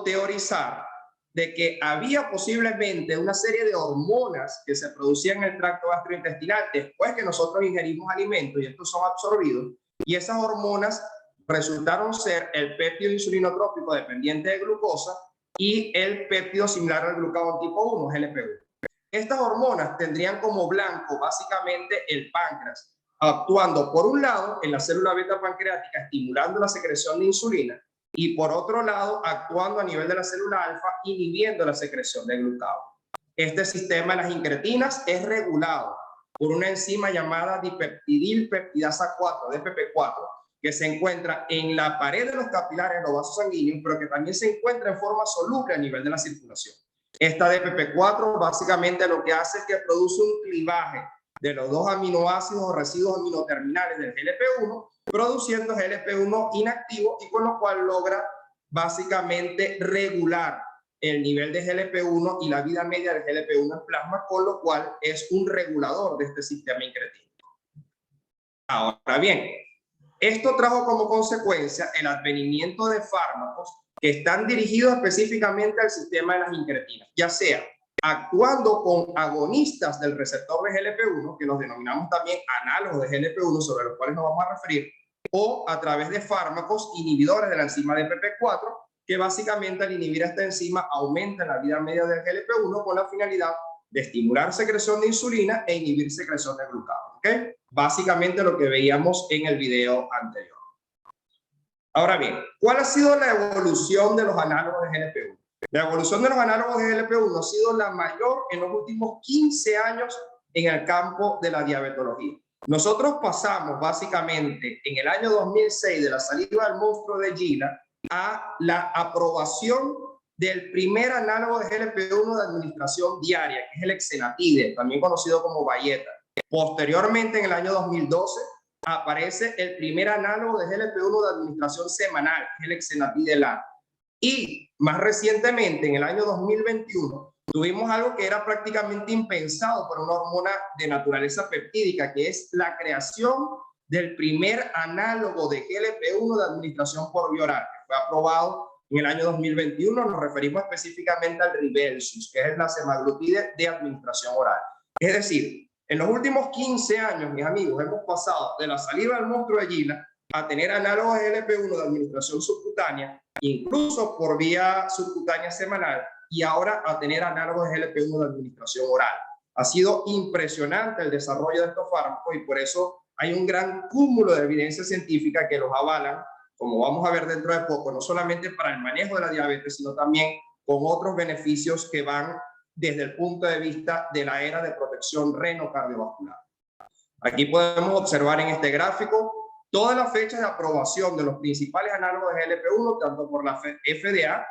teorizar de que había posiblemente una serie de hormonas que se producían en el tracto gastrointestinal después que nosotros ingerimos alimentos y estos son absorbidos, y esas hormonas resultaron ser el péptido insulinotrópico dependiente de glucosa y el péptido similar al glucagón tipo 1, GLP-1. Estas hormonas tendrían como blanco básicamente el páncreas, actuando por un lado en la célula beta pancreática estimulando la secreción de insulina y por otro lado actuando a nivel de la célula alfa inhibiendo la secreción de glucagón. Este sistema de las incretinas es regulado por una enzima llamada dipeptidilpeptidasa 4, DPP4, que se encuentra en la pared de los capilares de los vasos sanguíneos, pero que también se encuentra en forma soluble a nivel de la circulación. Esta DPP4 básicamente lo que hace es que produce un clivaje de los dos aminoácidos o residuos aminoterminales del GLP-1, produciendo GLP-1 inactivo y con lo cual logra básicamente regular el nivel de GLP-1 y la vida media del GLP-1 en plasma, con lo cual es un regulador de este sistema incretínico. Ahora bien, esto trajo como consecuencia el advenimiento de fármacos que están dirigidos específicamente al sistema de las incretinas, ya sea actuando con agonistas del receptor de GLP-1, que los denominamos también análogos de GLP-1, sobre los cuales nos vamos a referir, o a través de fármacos inhibidores de la enzima DPP-4, que básicamente al inhibir esta enzima aumenta la vida media del GLP-1 con la finalidad de estimular secreción de insulina e inhibir secreción de glucagón. ¿Okay? Básicamente lo que veíamos en el video anterior. Ahora bien, ¿cuál ha sido la evolución de los análogos de GLP-1? La evolución de los análogos de GLP-1 ha sido la mayor en los últimos 15 años en el campo de la diabetología. Nosotros pasamos básicamente en el año 2006 de la salida del monstruo de Gila a la aprobación del primer análogo de GLP-1 de administración diaria, que es el exenatide, también conocido como Byetta. Posteriormente, en el año 2012, aparece el primer análogo de GLP-1 de administración semanal, que es el exenatide LAR. Y más recientemente, en el año 2021, tuvimos algo que era prácticamente impensado por una hormona de naturaleza peptídica, que es la creación del primer análogo de GLP-1 de administración por vía oral, que fue aprobado en el año 2021. Nos referimos específicamente al Rybelsus, que es la semaglutide de administración oral. Es decir, en los últimos 15 años, mis amigos, hemos pasado de la salida del monstruo de Gila a tener análogos de GLP-1 de administración subcutánea, incluso por vía subcutánea semanal, y ahora a tener análogos de GLP-1 de administración oral. Ha sido impresionante el desarrollo de estos fármacos y por eso hay un gran cúmulo de evidencia científica que los avalan, como vamos a ver dentro de poco, no solamente para el manejo de la diabetes, sino también con otros beneficios que van desde el punto de vista de la era de protección reno-cardiovascular. Aquí podemos observar en este gráfico todas las fechas de aprobación de los principales análogos de GLP-1, tanto por la FDA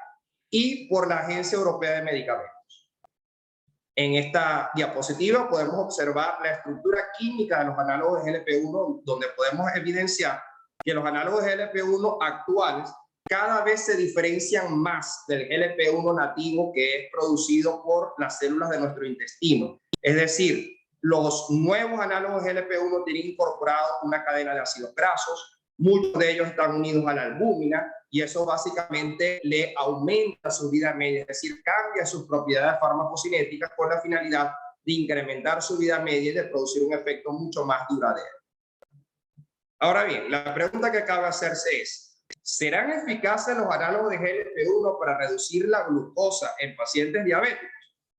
y por la Agencia Europea de Medicamentos. En esta diapositiva podemos observar la estructura química de los análogos de GLP-1, donde podemos evidenciar que los análogos de GLP-1 actuales cada vez se diferencian más del GLP-1 nativo que es producido por las células de nuestro intestino. Es decir, los nuevos análogos de GLP-1 tienen incorporado una cadena de ácidos grasos, muchos de ellos están unidos a la albúmina y eso básicamente le aumenta su vida media, es decir, cambia sus propiedades farmacocinéticas con la finalidad de incrementar su vida media y de producir un efecto mucho más duradero. Ahora bien, la pregunta que cabe hacerse es, ¿serán eficaces los análogos de GLP-1 para reducir la glucosa en pacientes diabéticos?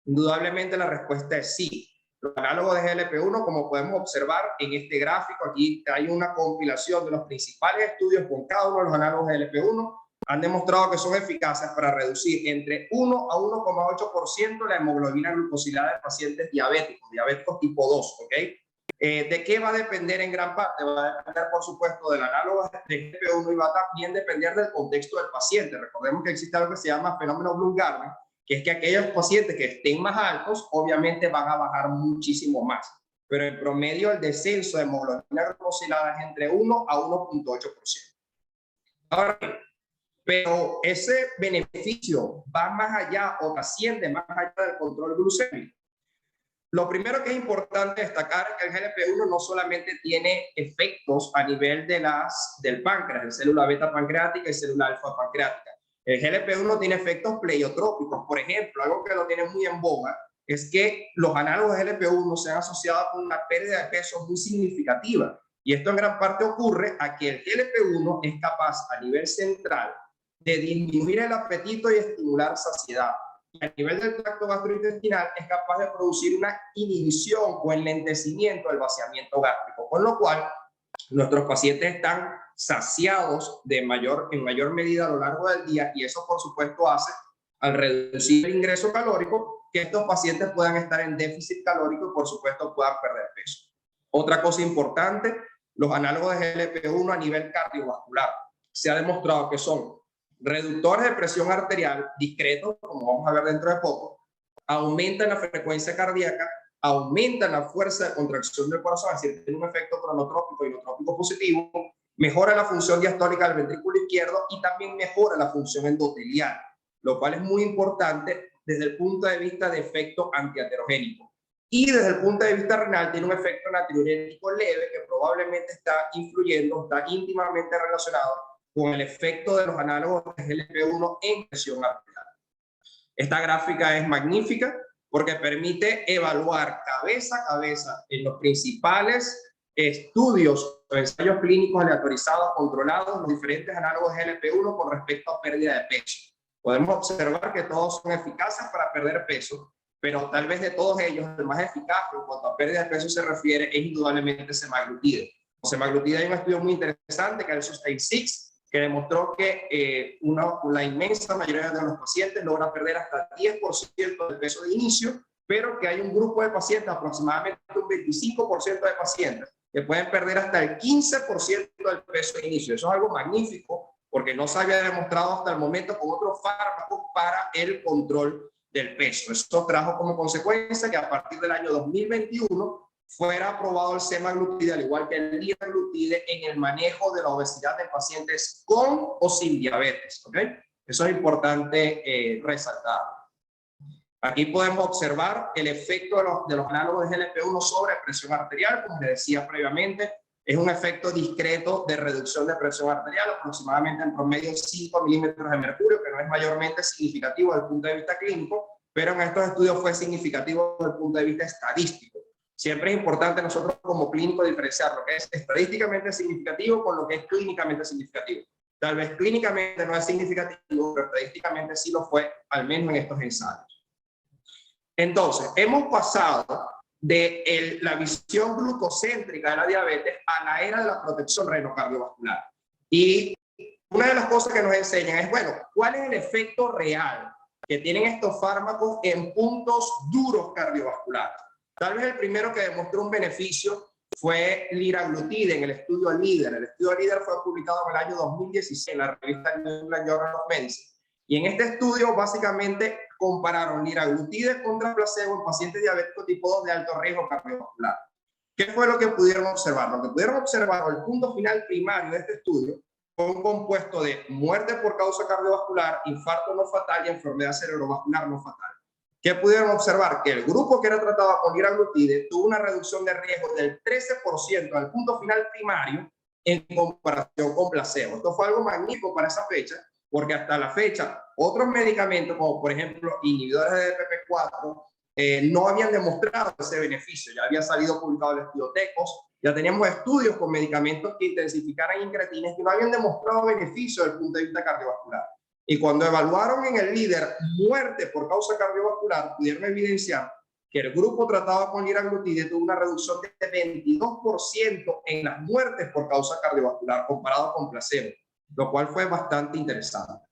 Indudablemente la respuesta es sí. Los análogos de GLP-1, como podemos observar en este gráfico, aquí hay una compilación de los principales estudios con cada uno de los análogos de GLP-1, han demostrado que son eficaces para reducir entre 1 a 1,8% la hemoglobina glucosilada de pacientes diabéticos tipo 2, ¿ok? ¿De qué va a depender en gran parte? Va a depender, por supuesto, del análogo de GLP-1 y va a también depender del contexto del paciente. Recordemos que existe algo que se llama fenómeno Bloom-Garden, que es que aquellos pacientes que estén más altos, obviamente van a bajar muchísimo más. Pero en promedio el descenso de hemoglobina glucosilada es entre 1 a 1,8%. Ahora, pero ese beneficio va más allá o trasciende más allá del control glucémico. Lo primero que es importante destacar es que el GLP-1 no solamente tiene efectos a nivel del páncreas, de célula beta pancreática y célula alfa pancreática. El GLP-1 tiene efectos pleiotrópicos. Por ejemplo, algo que lo tiene muy en boga es que los análogos de GLP-1 se han asociado con una pérdida de peso muy significativa. Y esto en gran parte ocurre a que el GLP-1 es capaz a nivel central de disminuir el apetito y estimular saciedad. Y a nivel del tracto gastrointestinal es capaz de producir una inhibición o enlentecimiento del vaciamiento gástrico, con lo cual nuestros pacientes están saciados en mayor medida a lo largo del día y eso por supuesto hace, al reducir el ingreso calórico, que estos pacientes puedan estar en déficit calórico y por supuesto puedan perder peso. Otra cosa importante, los análogos de GLP-1 a nivel cardiovascular. Se ha demostrado que son reductores de presión arterial discretos, como vamos a ver dentro de poco, aumentan la frecuencia cardíaca, aumentan la fuerza de contracción del corazón, es decir, tiene un efecto cronotrópico y inotrópico positivo, mejora la función diastólica del ventrículo izquierdo y también mejora la función endotelial, lo cual es muy importante desde el punto de vista de efecto antiaterogénico. Y desde el punto de vista renal tiene un efecto natriurético leve que probablemente está influyendo, está íntimamente relacionado con el efecto de los análogos de GLP-1 en presión arterial. Esta gráfica es magnífica porque permite evaluar cabeza a cabeza en los principales estudios o ensayos clínicos aleatorizados, controlados, los diferentes análogos de GLP-1 con respecto a pérdida de peso. Podemos observar que todos son eficaces para perder peso, pero tal vez de todos ellos el más eficaz en cuanto a pérdida de peso se refiere es indudablemente semaglutide. Con semaglutide hay un estudio muy interesante que es el Sustain 6, que demostró que la inmensa mayoría de los pacientes logra perder hasta 10% del peso de inicio, pero que hay un grupo de pacientes, aproximadamente un 25% de pacientes, que pueden perder hasta el 15% del peso de inicio. Eso es algo magnífico, porque no se había demostrado hasta el momento con otros fármacos para el control del peso. Eso trajo como consecuencia que a partir del año 2021 fuera aprobado el semaglutide, al igual que el liraglutide, en el manejo de la obesidad de pacientes con o sin diabetes. ¿Okay? Eso es importante resaltar. Aquí podemos observar el efecto de los análogos de GLP-1 sobre presión arterial. Como les decía previamente, es un efecto discreto de reducción de presión arterial, aproximadamente en promedio 5 milímetros de mercurio, que no es mayormente significativo desde el punto de vista clínico, pero en estos estudios fue significativo desde el punto de vista estadístico. Siempre es importante nosotros como clínicos diferenciar lo que es estadísticamente significativo con lo que es clínicamente significativo. Tal vez clínicamente no es significativo, pero estadísticamente sí lo fue, al menos en estos ensayos. Entonces, hemos pasado de la visión glucocéntrica de la diabetes a la era de la protección renal-cardiovascular. Y una de las cosas que nos enseñan es, bueno, ¿cuál es el efecto real que tienen estos fármacos en puntos duros cardiovasculares? Tal vez el primero que demostró un beneficio fue liraglutide en el estudio LEADER. El estudio LEADER fue publicado en el año 2016 en la revista New England Journal of Medicine. Y en este estudio básicamente compararon liraglutide contra placebo en pacientes diabéticos tipo 2 de alto riesgo cardiovascular. ¿Qué fue lo que pudieron observar? Lo que pudieron observar, el punto final primario de este estudio, fue un compuesto de muerte por causa cardiovascular, infarto no fatal y enfermedad cerebrovascular no fatal. ¿Qué pudieron observar? Que el grupo que era tratado con liraglutide tuvo una reducción de riesgo del 13% al punto final primario en comparación con placebo. Esto fue algo magnífico para esa fecha, porque hasta la fecha otros medicamentos, como por ejemplo inhibidores de DPP-4, no habían demostrado ese beneficio. Ya había salido publicado el estudio TECOS, ya teníamos estudios con medicamentos que intensificaran incretines que no habían demostrado beneficio desde el punto de vista cardiovascular. Y cuando evaluaron en el LEADER muerte por causa cardiovascular, pudieron evidenciar que el grupo tratado con liraglutide tuvo una reducción de 22% en las muertes por causa cardiovascular comparado con placebo, lo cual fue bastante interesante.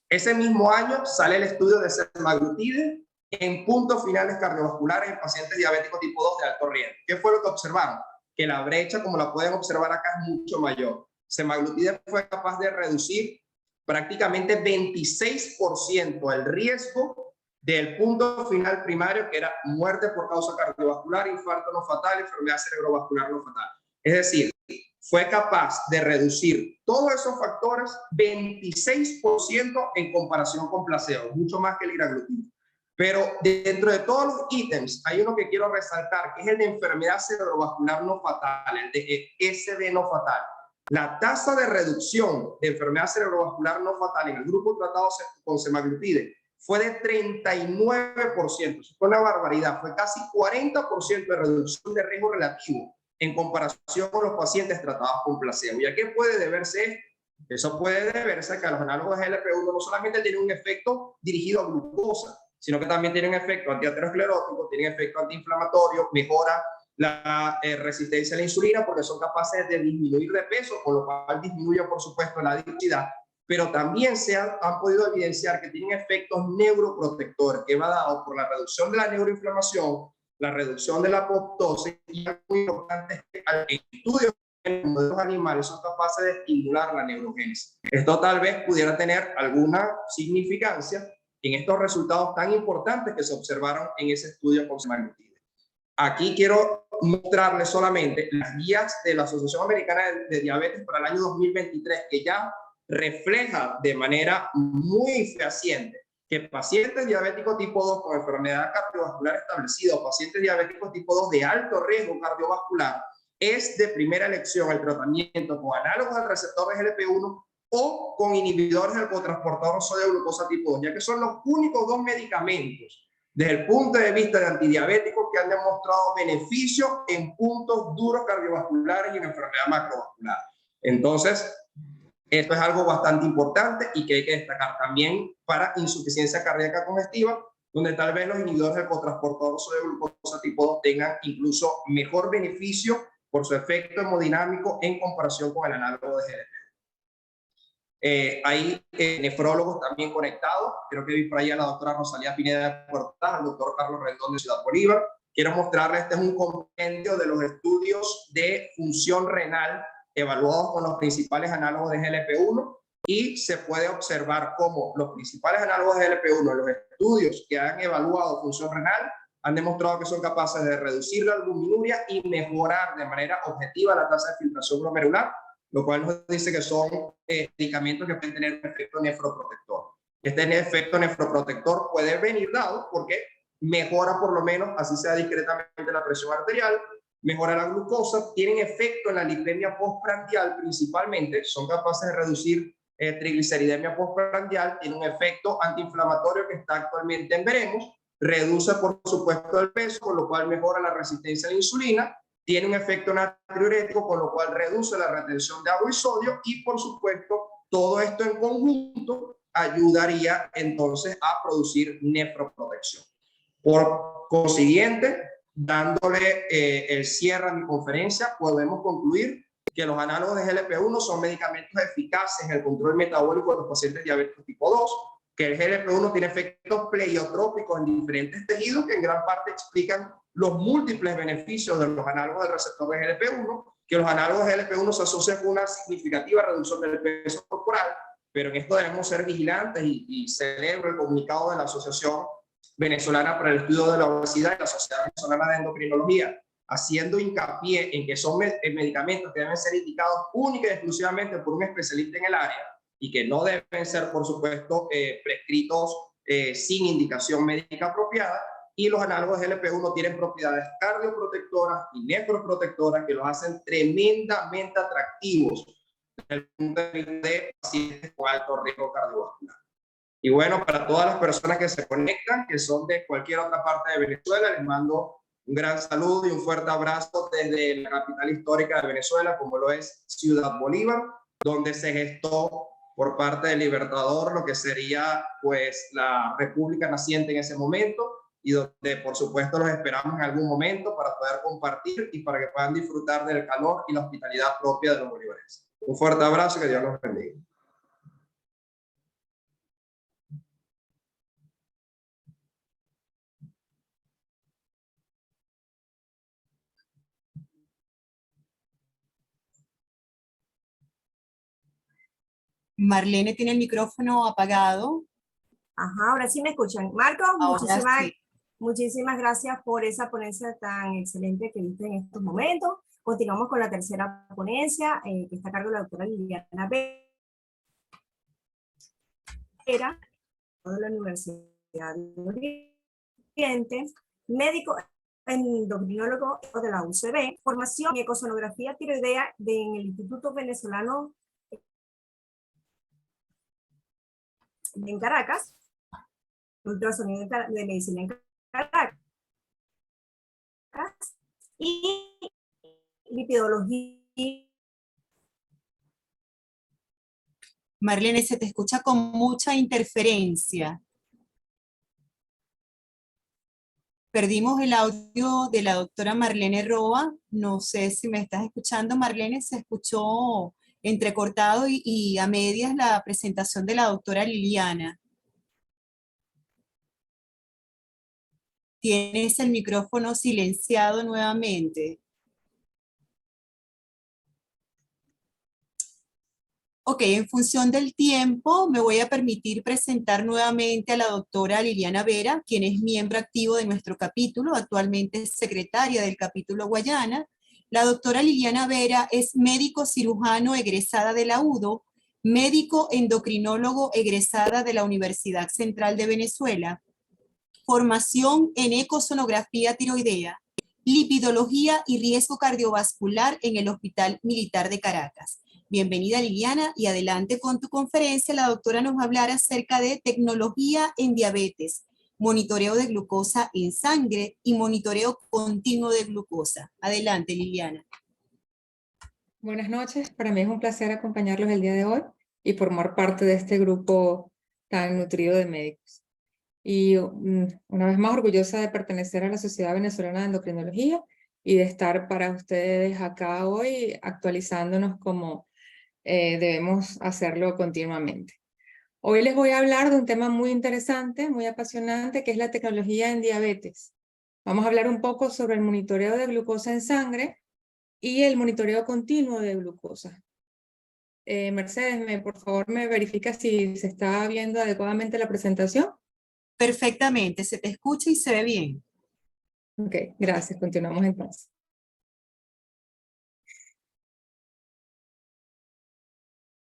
Ese mismo año sale el estudio de semaglutide en puntos finales cardiovasculares en pacientes diabéticos tipo 2 de alto riesgo. ¿Qué fue lo que observaron? Que la brecha, como la pueden observar acá, es mucho mayor. Semaglutide fue capaz de reducir prácticamente 26% el riesgo del punto final primario, que era muerte por causa cardiovascular, infarto no fatal, enfermedad cerebrovascular no fatal. Es decir, fue capaz de reducir todos esos factores 26% en comparación con placebo, mucho más que el liraglutide. Pero dentro de todos los ítems hay uno que quiero resaltar, que es el de enfermedad cerebrovascular no fatal, el de SD no fatal. La tasa de reducción de enfermedad cerebrovascular no fatal en el grupo tratado con semaglutide fue de 39%. Eso fue una barbaridad. Fue casi 40% de reducción de riesgo relativo en comparación con los pacientes tratados con placebo. ¿Y a qué puede deberse esto? Eso puede deberse a que los análogos de GLP-1 no solamente tienen un efecto dirigido a glucosa, sino que también tienen efecto antiaterosclerótico, tienen efecto antiinflamatorio, mejora la resistencia a la insulina porque son capaces de disminuir de peso, con lo cual disminuye por supuesto la adiposidad, pero también han podido evidenciar que tienen efectos neuroprotectores que va dado por la reducción de la neuroinflamación, la reducción de la apoptosis y muy importante el estudio en modelos animales son capaces de estimular la neurogénesis. Esto tal vez pudiera tener alguna significancia en estos resultados tan importantes que se observaron en ese estudio con semaglutide. Aquí quiero mostrarles solamente las guías de la Asociación Americana de Diabetes para el año 2023, que ya refleja de manera muy fehaciente que pacientes diabéticos tipo 2 con enfermedad cardiovascular establecida o pacientes diabéticos tipo 2 de alto riesgo cardiovascular es de primera elección el tratamiento con análogos del receptor de GLP-1 o con inhibidores del cotransportador sodio glucosa tipo 2, ya que son los únicos dos medicamentos desde el punto de vista de antidiabéticos que han demostrado beneficio en puntos duros cardiovasculares y en enfermedad macrovascular. Entonces, esto es algo bastante importante y que hay que destacar también para insuficiencia cardíaca congestiva, donde tal vez los inhibidores del cotransportador sodio glucosa tipo 2 tengan incluso mejor beneficio por su efecto hemodinámico en comparación con el análogo de GLP. Hay nefrólogos también conectados. Creo que vi por ahí a la doctora Rosalía Pineda de Portal, al doctor Carlos Rendón de Ciudad Bolívar. Quiero mostrarles, este es un compendio de los estudios de función renal evaluados con los principales análogos de GLP-1 y se puede observar cómo los principales análogos de GLP-1, los estudios que han evaluado función renal, han demostrado que son capaces de reducir la albuminuria y mejorar de manera objetiva la tasa de filtración glomerular, lo cual nos dice que son medicamentos que pueden tener un efecto nefroprotector. Este efecto nefroprotector puede venir dado porque mejora por lo menos, así sea discretamente, la presión arterial, mejora la glucosa, tienen efecto en la lipemia postprandial principalmente, son capaces de reducir trigliceridemia postprandial, tiene un efecto antiinflamatorio que está actualmente en veremos, reduce por supuesto el peso, con lo cual mejora la resistencia a la insulina, tiene un efecto natriurético, con lo cual reduce la retención de agua y sodio y por supuesto todo esto en conjunto ayudaría entonces a producir nefroprotección. Por consiguiente, dándole el cierre a mi conferencia, podemos concluir que los análogos de GLP-1 son medicamentos eficaces en el control metabólico de los pacientes diabéticos tipo 2, que el GLP-1 tiene efectos pleiotrópicos en diferentes tejidos que en gran parte explican los múltiples beneficios de los análogos del receptor de GLP-1, que los análogos de GLP-1 se asocian con una significativa reducción del peso corporal, pero en esto debemos ser vigilantes y celebro el comunicado de la Asociación Venezolana para el Estudio de la Obesidad y la Sociedad Venezolana de Endocrinología, haciendo hincapié en que son medicamentos que deben ser indicados única y exclusivamente por un especialista en el área y que no deben ser, por supuesto, prescritos sin indicación médica apropiada. Y los análogos de GLP-1 tienen propiedades cardioprotectoras y nefroprotectoras que los hacen tremendamente atractivos desde el punto de vista de pacientes con alto riesgo cardiovascular. Y bueno, para todas las personas que se conectan, que son de cualquier otra parte de Venezuela, les mando un gran saludo y un fuerte abrazo desde la capital histórica de Venezuela, como lo es Ciudad Bolívar, donde se gestó por parte del Libertador lo que sería pues la república naciente en ese momento y donde por supuesto los esperamos en algún momento para poder compartir y para que puedan disfrutar del calor y la hospitalidad propia de los bolivarenses. Un fuerte abrazo y que Dios los bendiga. Marlene tiene el micrófono apagado. Ajá, ahora sí me escuchan. Marcos, muchísimas gracias por esa ponencia tan excelente que viste en estos momentos. Continuamos con la tercera ponencia, que está a cargo de la doctora Liliana Vera, de la Universidad de Oriente, médico endocrinólogo de la UCB, formación en ecosonografía tiroidea en el Instituto Venezolano en Caracas, ultrasonido de medicina en Caracas y lipidología. Marlene, se te escucha con mucha interferencia. Perdimos el audio de la doctora Marlene Roa. No sé si me estás escuchando, Marlene. Se escuchó entrecortado y a medias la presentación de la doctora Liliana. Tienes el micrófono silenciado nuevamente. Ok, en función del tiempo, me voy a permitir presentar nuevamente a la doctora Liliana Vera, quien es miembro activo de nuestro capítulo, actualmente es secretaria del capítulo Guayana. La doctora Liliana Vera es médico cirujano egresada de la UDO, médico endocrinólogo egresada de la Universidad Central de Venezuela, formación en ecosonografía tiroidea, lipidología y riesgo cardiovascular en el Hospital Militar de Caracas. Bienvenida Liliana y adelante con tu conferencia. La doctora nos va a hablar acerca de tecnología en diabetes, monitoreo de glucosa en sangre y monitoreo continuo de glucosa. Adelante Liliana. Buenas noches, para mí es un placer acompañarlos el día de hoy y formar parte de este grupo tan nutrido de médicos. Y una vez más orgullosa de pertenecer a la Sociedad Venezolana de Endocrinología y de estar para ustedes acá hoy actualizándonos como debemos hacerlo continuamente. Hoy les voy a hablar de un tema muy interesante, muy apasionante, que es la tecnología en diabetes. Vamos a hablar un poco sobre el monitoreo de glucosa en sangre y el monitoreo continuo de glucosa. Mercedes, por favor, me verifica si se está viendo adecuadamente la presentación. Perfectamente, se te escucha y se ve bien. Ok, gracias. Continuamos entonces.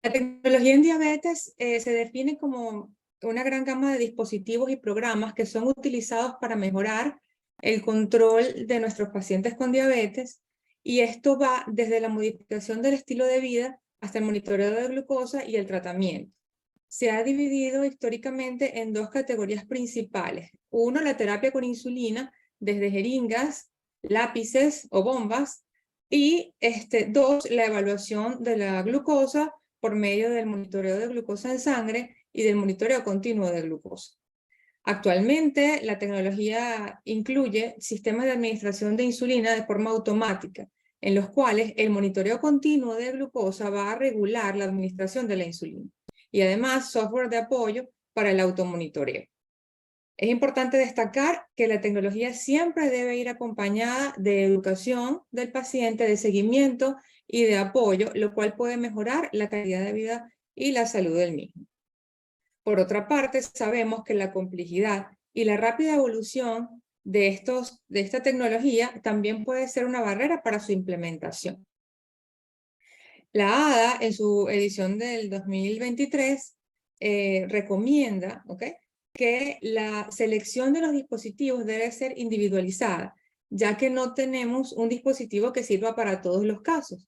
La tecnología en diabetes se define como una gran gama de dispositivos y programas que son utilizados para mejorar el control de nuestros pacientes con diabetes, y esto va desde la modificación del estilo de vida hasta el monitoreo de glucosa y el tratamiento. Se ha dividido históricamente en dos categorías principales. Uno, la terapia con insulina, desde jeringas, lápices o bombas, y dos, la evaluación de la glucosa por medio del monitoreo de glucosa en sangre y del monitoreo continuo de glucosa. Actualmente, la tecnología incluye sistemas de administración de insulina de forma automática, en los cuales el monitoreo continuo de glucosa va a regular la administración de la insulina, y además software de apoyo para el automonitoreo. Es importante destacar que la tecnología siempre debe ir acompañada de educación del paciente, de seguimiento y de apoyo, lo cual puede mejorar la calidad de vida y la salud del mismo. Por otra parte, sabemos que la complejidad y la rápida evolución de esta tecnología también puede ser una barrera para su implementación. La ADA, en su edición del 2023, recomienda, que la selección de los dispositivos debe ser individualizada, ya que no tenemos un dispositivo que sirva para todos los casos.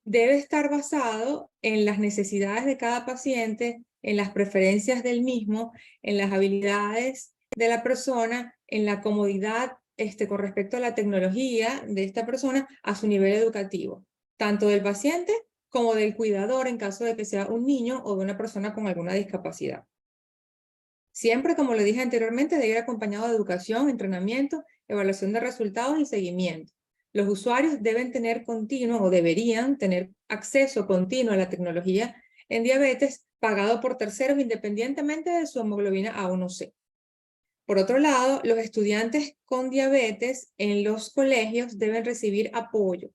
Debe estar basado en las necesidades de cada paciente, en las preferencias del mismo, en las habilidades de la persona, en la comodidad con respecto a la tecnología de esta persona, a su nivel educativo, tanto del paciente como del cuidador en caso de que sea un niño o de una persona con alguna discapacidad. Siempre, como lo dije anteriormente, debe ir acompañado de educación, entrenamiento, evaluación de resultados y seguimiento. Los usuarios deben tener continuo o deberían tener acceso continuo a la tecnología en diabetes pagado por terceros independientemente de su hemoglobina A1C. Por otro lado, los estudiantes con diabetes en los colegios deben recibir apoyo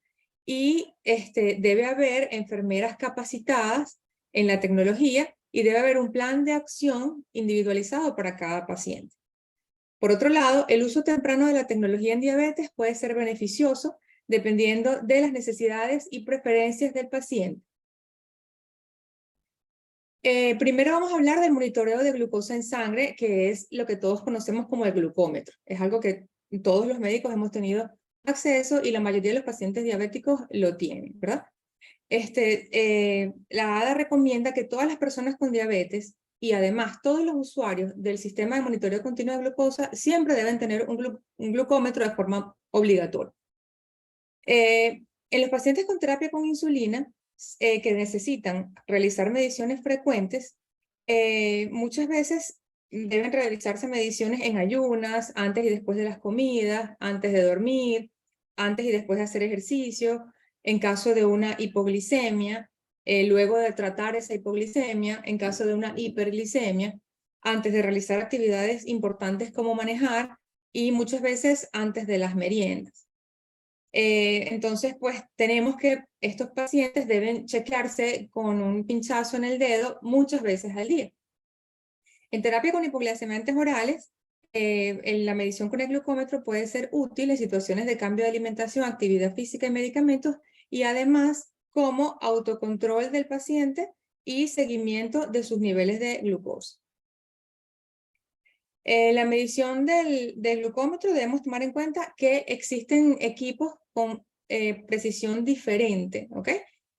y debe haber enfermeras capacitadas en la tecnología y debe haber un plan de acción individualizado para cada paciente. Por otro lado, el uso temprano de la tecnología en diabetes puede ser beneficioso dependiendo de las necesidades y preferencias del paciente. Primero vamos a hablar del monitoreo de glucosa en sangre, que es lo que todos conocemos como el glucómetro. Es algo que todos los médicos hemos tenido acceso y la mayoría de los pacientes diabéticos lo tienen, ¿verdad? La ADA recomienda que todas las personas con diabetes y además todos los usuarios del sistema de monitoreo continuo de glucosa siempre deben tener un glucómetro de forma obligatoria. En los pacientes con terapia con insulina que necesitan realizar mediciones frecuentes, muchas veces deben realizarse mediciones en ayunas, antes y después de las comidas, antes de dormir, antes y después de hacer ejercicio, en caso de una hipoglicemia, luego de tratar esa hipoglicemia, en caso de una hiperglicemia, antes de realizar actividades importantes como manejar y muchas veces antes de las meriendas. Entonces, pues tenemos que estos pacientes deben chequearse con un pinchazo en el dedo muchas veces al día. En terapia con hipoglucemiantes orales, la medición con el glucómetro puede ser útil en situaciones de cambio de alimentación, actividad física y medicamentos, y además como autocontrol del paciente y seguimiento de sus niveles de glucosa. La medición del glucómetro debemos tomar en cuenta que existen equipos con precisión diferente, ¿ok?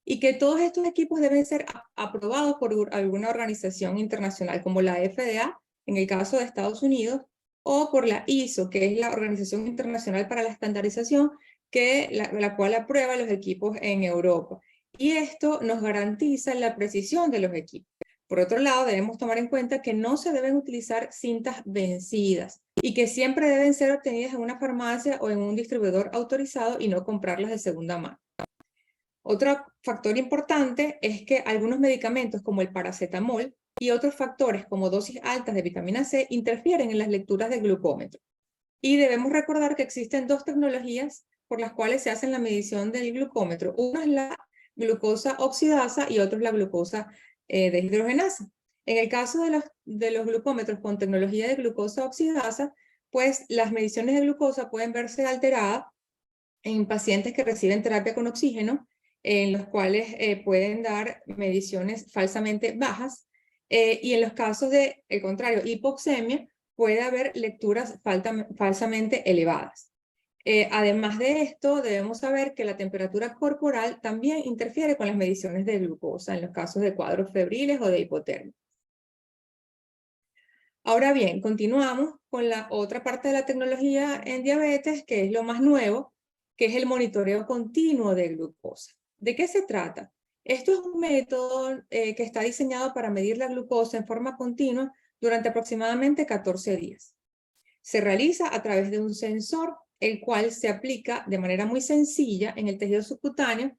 Y que todos estos equipos deben ser aprobados por alguna organización internacional, como la FDA, en el caso de Estados Unidos, o por la ISO, que es la Organización Internacional para la Estandarización, la cual aprueba los equipos en Europa. Y esto nos garantiza la precisión de los equipos. Por otro lado, debemos tomar en cuenta que no se deben utilizar cintas vencidas y que siempre deben ser obtenidas en una farmacia o en un distribuidor autorizado y no comprarlas de segunda mano. Otro factor importante es que algunos medicamentos como el paracetamol y otros factores como dosis altas de vitamina C interfieren en las lecturas del glucómetro. Y debemos recordar que existen dos tecnologías por las cuales se hace la medición del glucómetro. Una es la glucosa oxidasa y otra es la glucosa deshidrogenasa. En el caso de los glucómetros con tecnología de glucosa oxidasa, pues las mediciones de glucosa pueden verse alteradas en pacientes que reciben terapia con oxígeno, en los cuales pueden dar mediciones falsamente bajas, y en los casos de, el contrario, hipoxemia, puede haber lecturas falsamente elevadas. Además de esto, debemos saber que la temperatura corporal también interfiere con las mediciones de glucosa en los casos de cuadros febriles o de hipotermia. Ahora bien, continuamos con la otra parte de la tecnología en diabetes, que es lo más nuevo, que es el monitoreo continuo de glucosa. ¿De qué se trata? Esto es un método que está diseñado para medir la glucosa en forma continua durante aproximadamente 14 días. Se realiza a través de un sensor, el cual se aplica de manera muy sencilla en el tejido subcutáneo,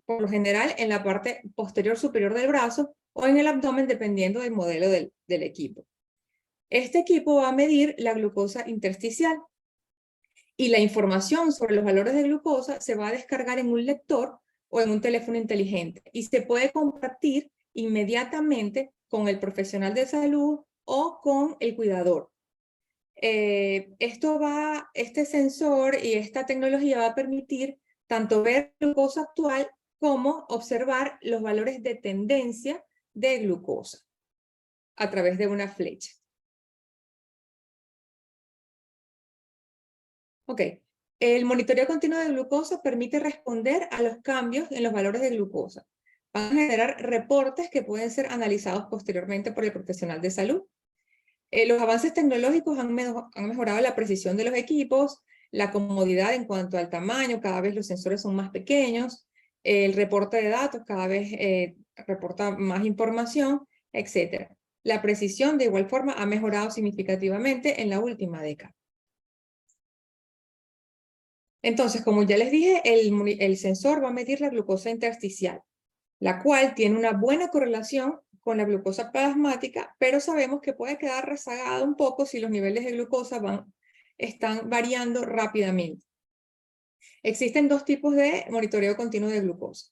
por lo general en la parte posterior superior del brazo o en el abdomen, dependiendo del modelo del equipo. Este equipo va a medir la glucosa intersticial y la información sobre los valores de glucosa se va a descargar en un lector o en un teléfono inteligente y se puede compartir inmediatamente con el profesional de salud o con el cuidador. Este sensor y esta tecnología va a permitir tanto ver la glucosa actual como observar los valores de tendencia de glucosa a través de una flecha. Ok, el monitoreo continuo de glucosa permite responder a los cambios en los valores de glucosa. Van a generar reportes que pueden ser analizados posteriormente por el profesional de salud. Los avances tecnológicos han mejorado la precisión de los equipos, la comodidad en cuanto al tamaño, cada vez los sensores son más pequeños, el reporte de datos cada vez reporta más información, etc. La precisión de igual forma ha mejorado significativamente en la última década. Entonces, como ya les dije, el sensor va a medir la glucosa intersticial, la cual tiene una buena correlación con la glucosa plasmática, pero sabemos que puede quedar rezagada un poco si los niveles de glucosa están variando rápidamente. Existen dos tipos de monitoreo continuo de glucosa.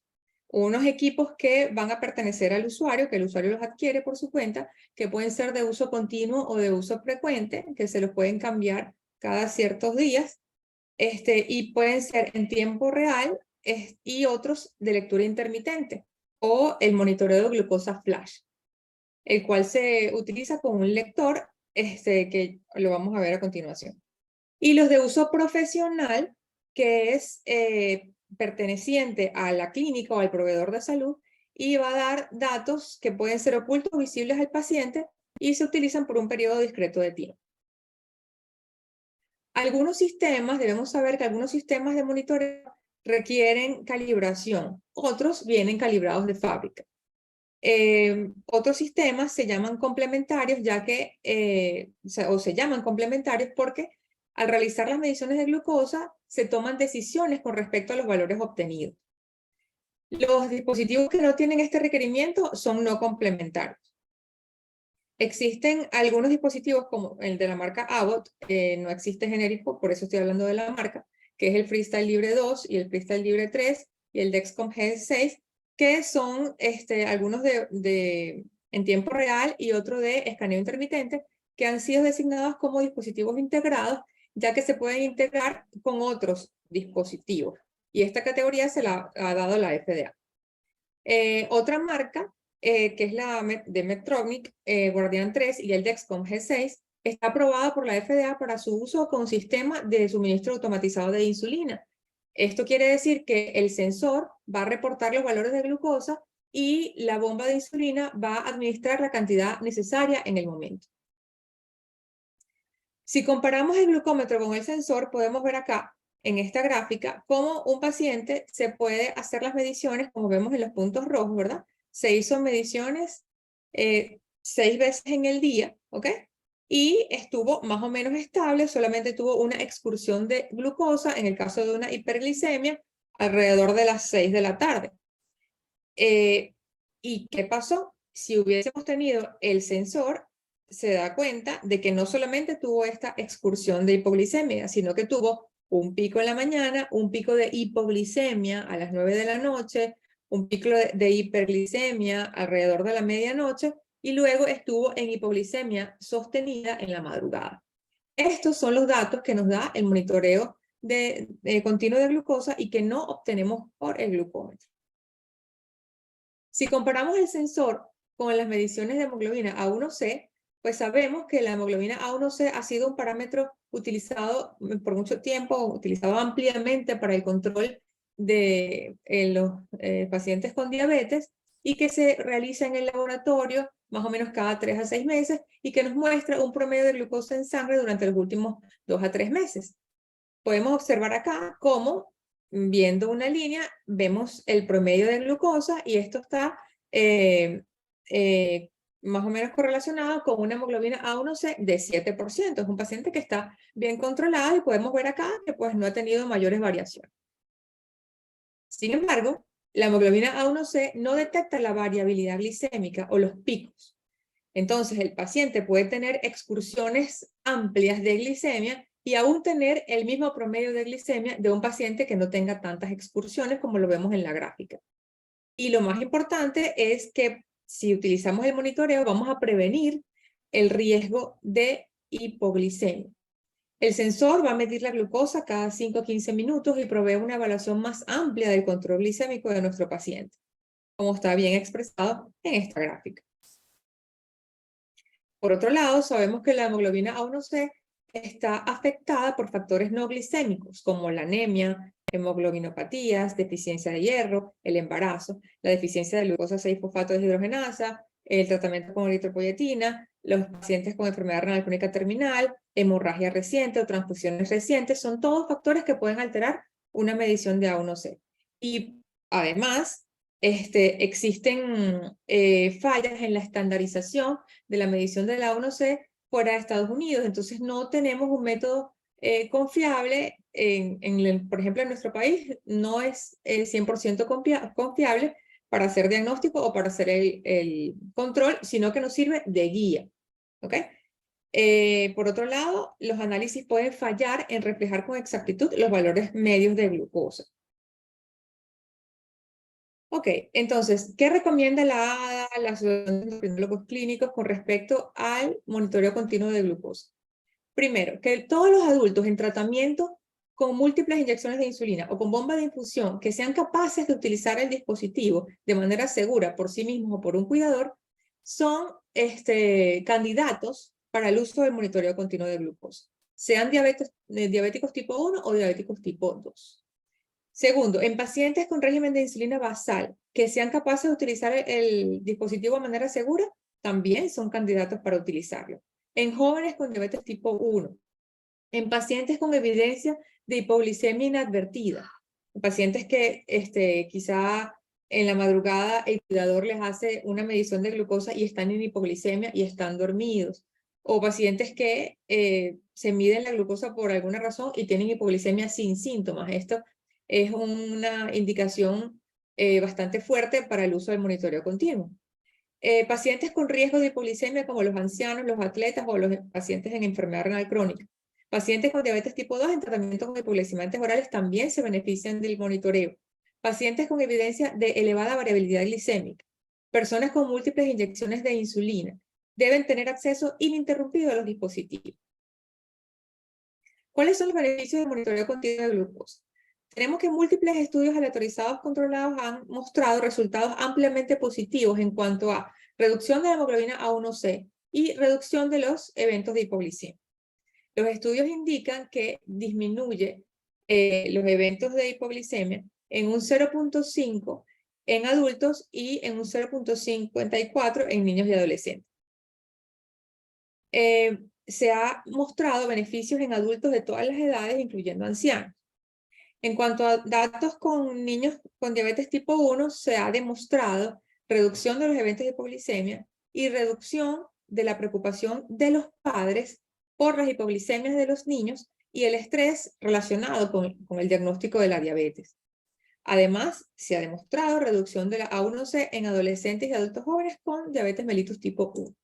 Unos equipos que van a pertenecer al usuario, que el usuario los adquiere por su cuenta, que pueden ser de uso continuo o de uso frecuente, que se los pueden cambiar cada ciertos días, y pueden ser en tiempo real, y otros de lectura intermitente, o el monitoreo de glucosa flash, el cual se utiliza con un lector, que lo vamos a ver a continuación. Y los de uso profesional, que es perteneciente a la clínica o al proveedor de salud, y va a dar datos que pueden ser ocultos o visibles al paciente y se utilizan por un periodo discreto de tiempo. Algunos sistemas, debemos saber que algunos sistemas de monitoreo requieren calibración, otros vienen calibrados de fábrica. Otros sistemas se llaman complementarios, ya que, se llaman complementarios porque al realizar las mediciones de glucosa se toman decisiones con respecto a los valores obtenidos. Los dispositivos que no tienen este requerimiento son no complementarios. Existen algunos dispositivos como el de la marca Abbott, no existe genérico, por eso estoy hablando de la marca, que es el Freestyle Libre 2 y el Freestyle Libre 3 y el Dexcom G6, que son algunos en tiempo real y otro de escaneo intermitente, que han sido designados como dispositivos integrados, ya que se pueden integrar con otros dispositivos. Y esta categoría se la ha dado la FDA. Otra marca, que es la de Medtronic, Guardian 3 y el Dexcom G6, está aprobada por la FDA para su uso con sistema de suministro automatizado de insulina. Esto quiere decir que el sensor va a reportar los valores de glucosa y la bomba de insulina va a administrar la cantidad necesaria en el momento. Si comparamos el glucómetro con el sensor, podemos ver acá en esta gráfica cómo un paciente se puede hacer las mediciones, como vemos en los puntos rojos, ¿verdad? Se hizo mediciones 6 veces en el día, ¿ok? Y estuvo más o menos estable, solamente tuvo una excursión de glucosa, en el caso de una hiperglicemia, alrededor de las 6 de la tarde. ¿Y qué pasó? Si hubiésemos tenido el sensor, se da cuenta de que no solamente tuvo esta excursión de hipoglicemia, sino que tuvo un pico en la mañana, un pico de hipoglicemia a las 9 de la noche, un pico de hiperglicemia alrededor de la medianoche, y luego estuvo en hipoglicemia sostenida en la madrugada. Estos son los datos que nos da el monitoreo continuo de glucosa y que no obtenemos por el glucómetro. Si comparamos el sensor con las mediciones de hemoglobina A1C, pues sabemos que la hemoglobina A1C ha sido un parámetro utilizado por mucho tiempo, utilizado ampliamente para el control de los pacientes con diabetes, y que se realiza en el laboratorio más o menos cada 3 a 6 meses y que nos muestra un promedio de glucosa en sangre durante los últimos 2 a 3 meses. Podemos observar acá cómo, viendo una línea, vemos el promedio de glucosa y esto está más o menos correlacionado con una hemoglobina A1C de 7%. Es un paciente que está bien controlado y podemos ver acá que pues no ha tenido mayores variaciones. Sin embargo, la hemoglobina A1C no detecta la variabilidad glicémica o los picos. Entonces, el paciente puede tener excursiones amplias de glicemia y aún tener el mismo promedio de glicemia de un paciente que no tenga tantas excursiones como lo vemos en la gráfica. Y lo más importante es que si utilizamos el monitoreo vamos a prevenir el riesgo de hipoglicemia. El sensor va a medir la glucosa cada 5 a 15 minutos y provee una evaluación más amplia del control glicémico de nuestro paciente, como está bien expresado en esta gráfica. Por otro lado, sabemos que la hemoglobina A1C está afectada por factores no glicémicos, como la anemia, hemoglobinopatías, deficiencia de hierro, el embarazo, la deficiencia de glucosa 6-fosfato deshidrogenasa, el tratamiento con eritropoyetina, los pacientes con enfermedad renal crónica terminal, hemorragia reciente o transfusiones recientes, son todos factores que pueden alterar una medición de A1C. Y además, existen fallas en la estandarización de la medición de la A1C fuera de Estados Unidos, entonces no tenemos un método confiable, por ejemplo en nuestro país no es 100% confiable para hacer diagnóstico o para hacer el control, sino que nos sirve de guía, ¿ok? Por otro lado, los análisis pueden fallar en reflejar con exactitud los valores medios de glucosa. Ok, entonces, ¿qué recomienda la ADA, la Asociación de Endocrinólogos Clínicos, con respecto al monitoreo continuo de glucosa? Primero, que todos los adultos en tratamiento con múltiples inyecciones de insulina o con bomba de infusión que sean capaces de utilizar el dispositivo de manera segura por sí mismos o por un cuidador, son candidatos para el uso del monitoreo continuo de glucosa, sean diabéticos tipo 1 o diabéticos tipo 2. Segundo, en pacientes con régimen de insulina basal que sean capaces de utilizar el dispositivo de manera segura, también son candidatos para utilizarlo. En jóvenes con diabetes tipo 1, en pacientes con evidencia de hipoglicemia inadvertida, en pacientes que quizá en la madrugada el cuidador les hace una medición de glucosa y están en hipoglicemia y están dormidos, o pacientes que se miden la glucosa por alguna razón y tienen hipoglicemia sin síntomas. Esto es una indicación bastante fuerte para el uso del monitoreo continuo. Pacientes con riesgo de hipoglicemia como los ancianos, los atletas o los pacientes en enfermedad renal crónica. Pacientes con diabetes tipo 2 en tratamiento con hipoglicemiantes orales también se benefician del monitoreo. Pacientes con evidencia de elevada variabilidad glicémica. Personas con múltiples inyecciones de insulina deben tener acceso ininterrumpido a los dispositivos. ¿Cuáles son los beneficios del monitoreo continuo de glucosa? Tenemos que múltiples estudios aleatorizados controlados han mostrado resultados ampliamente positivos en cuanto a reducción de la hemoglobina A1C y reducción de los eventos de hipoglicemia. Los estudios indican que disminuye los eventos de hipoglicemia en un 0.5 en adultos y en un 0.54 en niños y adolescentes. Se ha mostrado beneficios en adultos de todas las edades, incluyendo ancianos. En cuanto a datos con niños con diabetes tipo 1, se ha demostrado reducción de los eventos de hipoglicemia y reducción de la preocupación de los padres por las hipoglicemias de los niños y el estrés relacionado con el diagnóstico de la diabetes. Además, se ha demostrado reducción de la A1C en adolescentes y adultos jóvenes con diabetes mellitus tipo 1.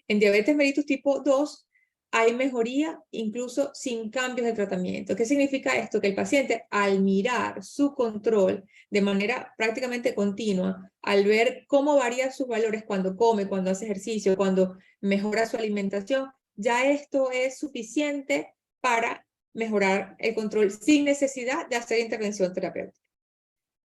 En diabetes mellitus tipo 2 hay mejoría incluso sin cambios de tratamiento. ¿Qué significa esto? Que el paciente, al mirar su control de manera prácticamente continua, al ver cómo varían sus valores cuando come, cuando hace ejercicio, cuando mejora su alimentación, ya esto es suficiente para mejorar el control sin necesidad de hacer intervención terapéutica.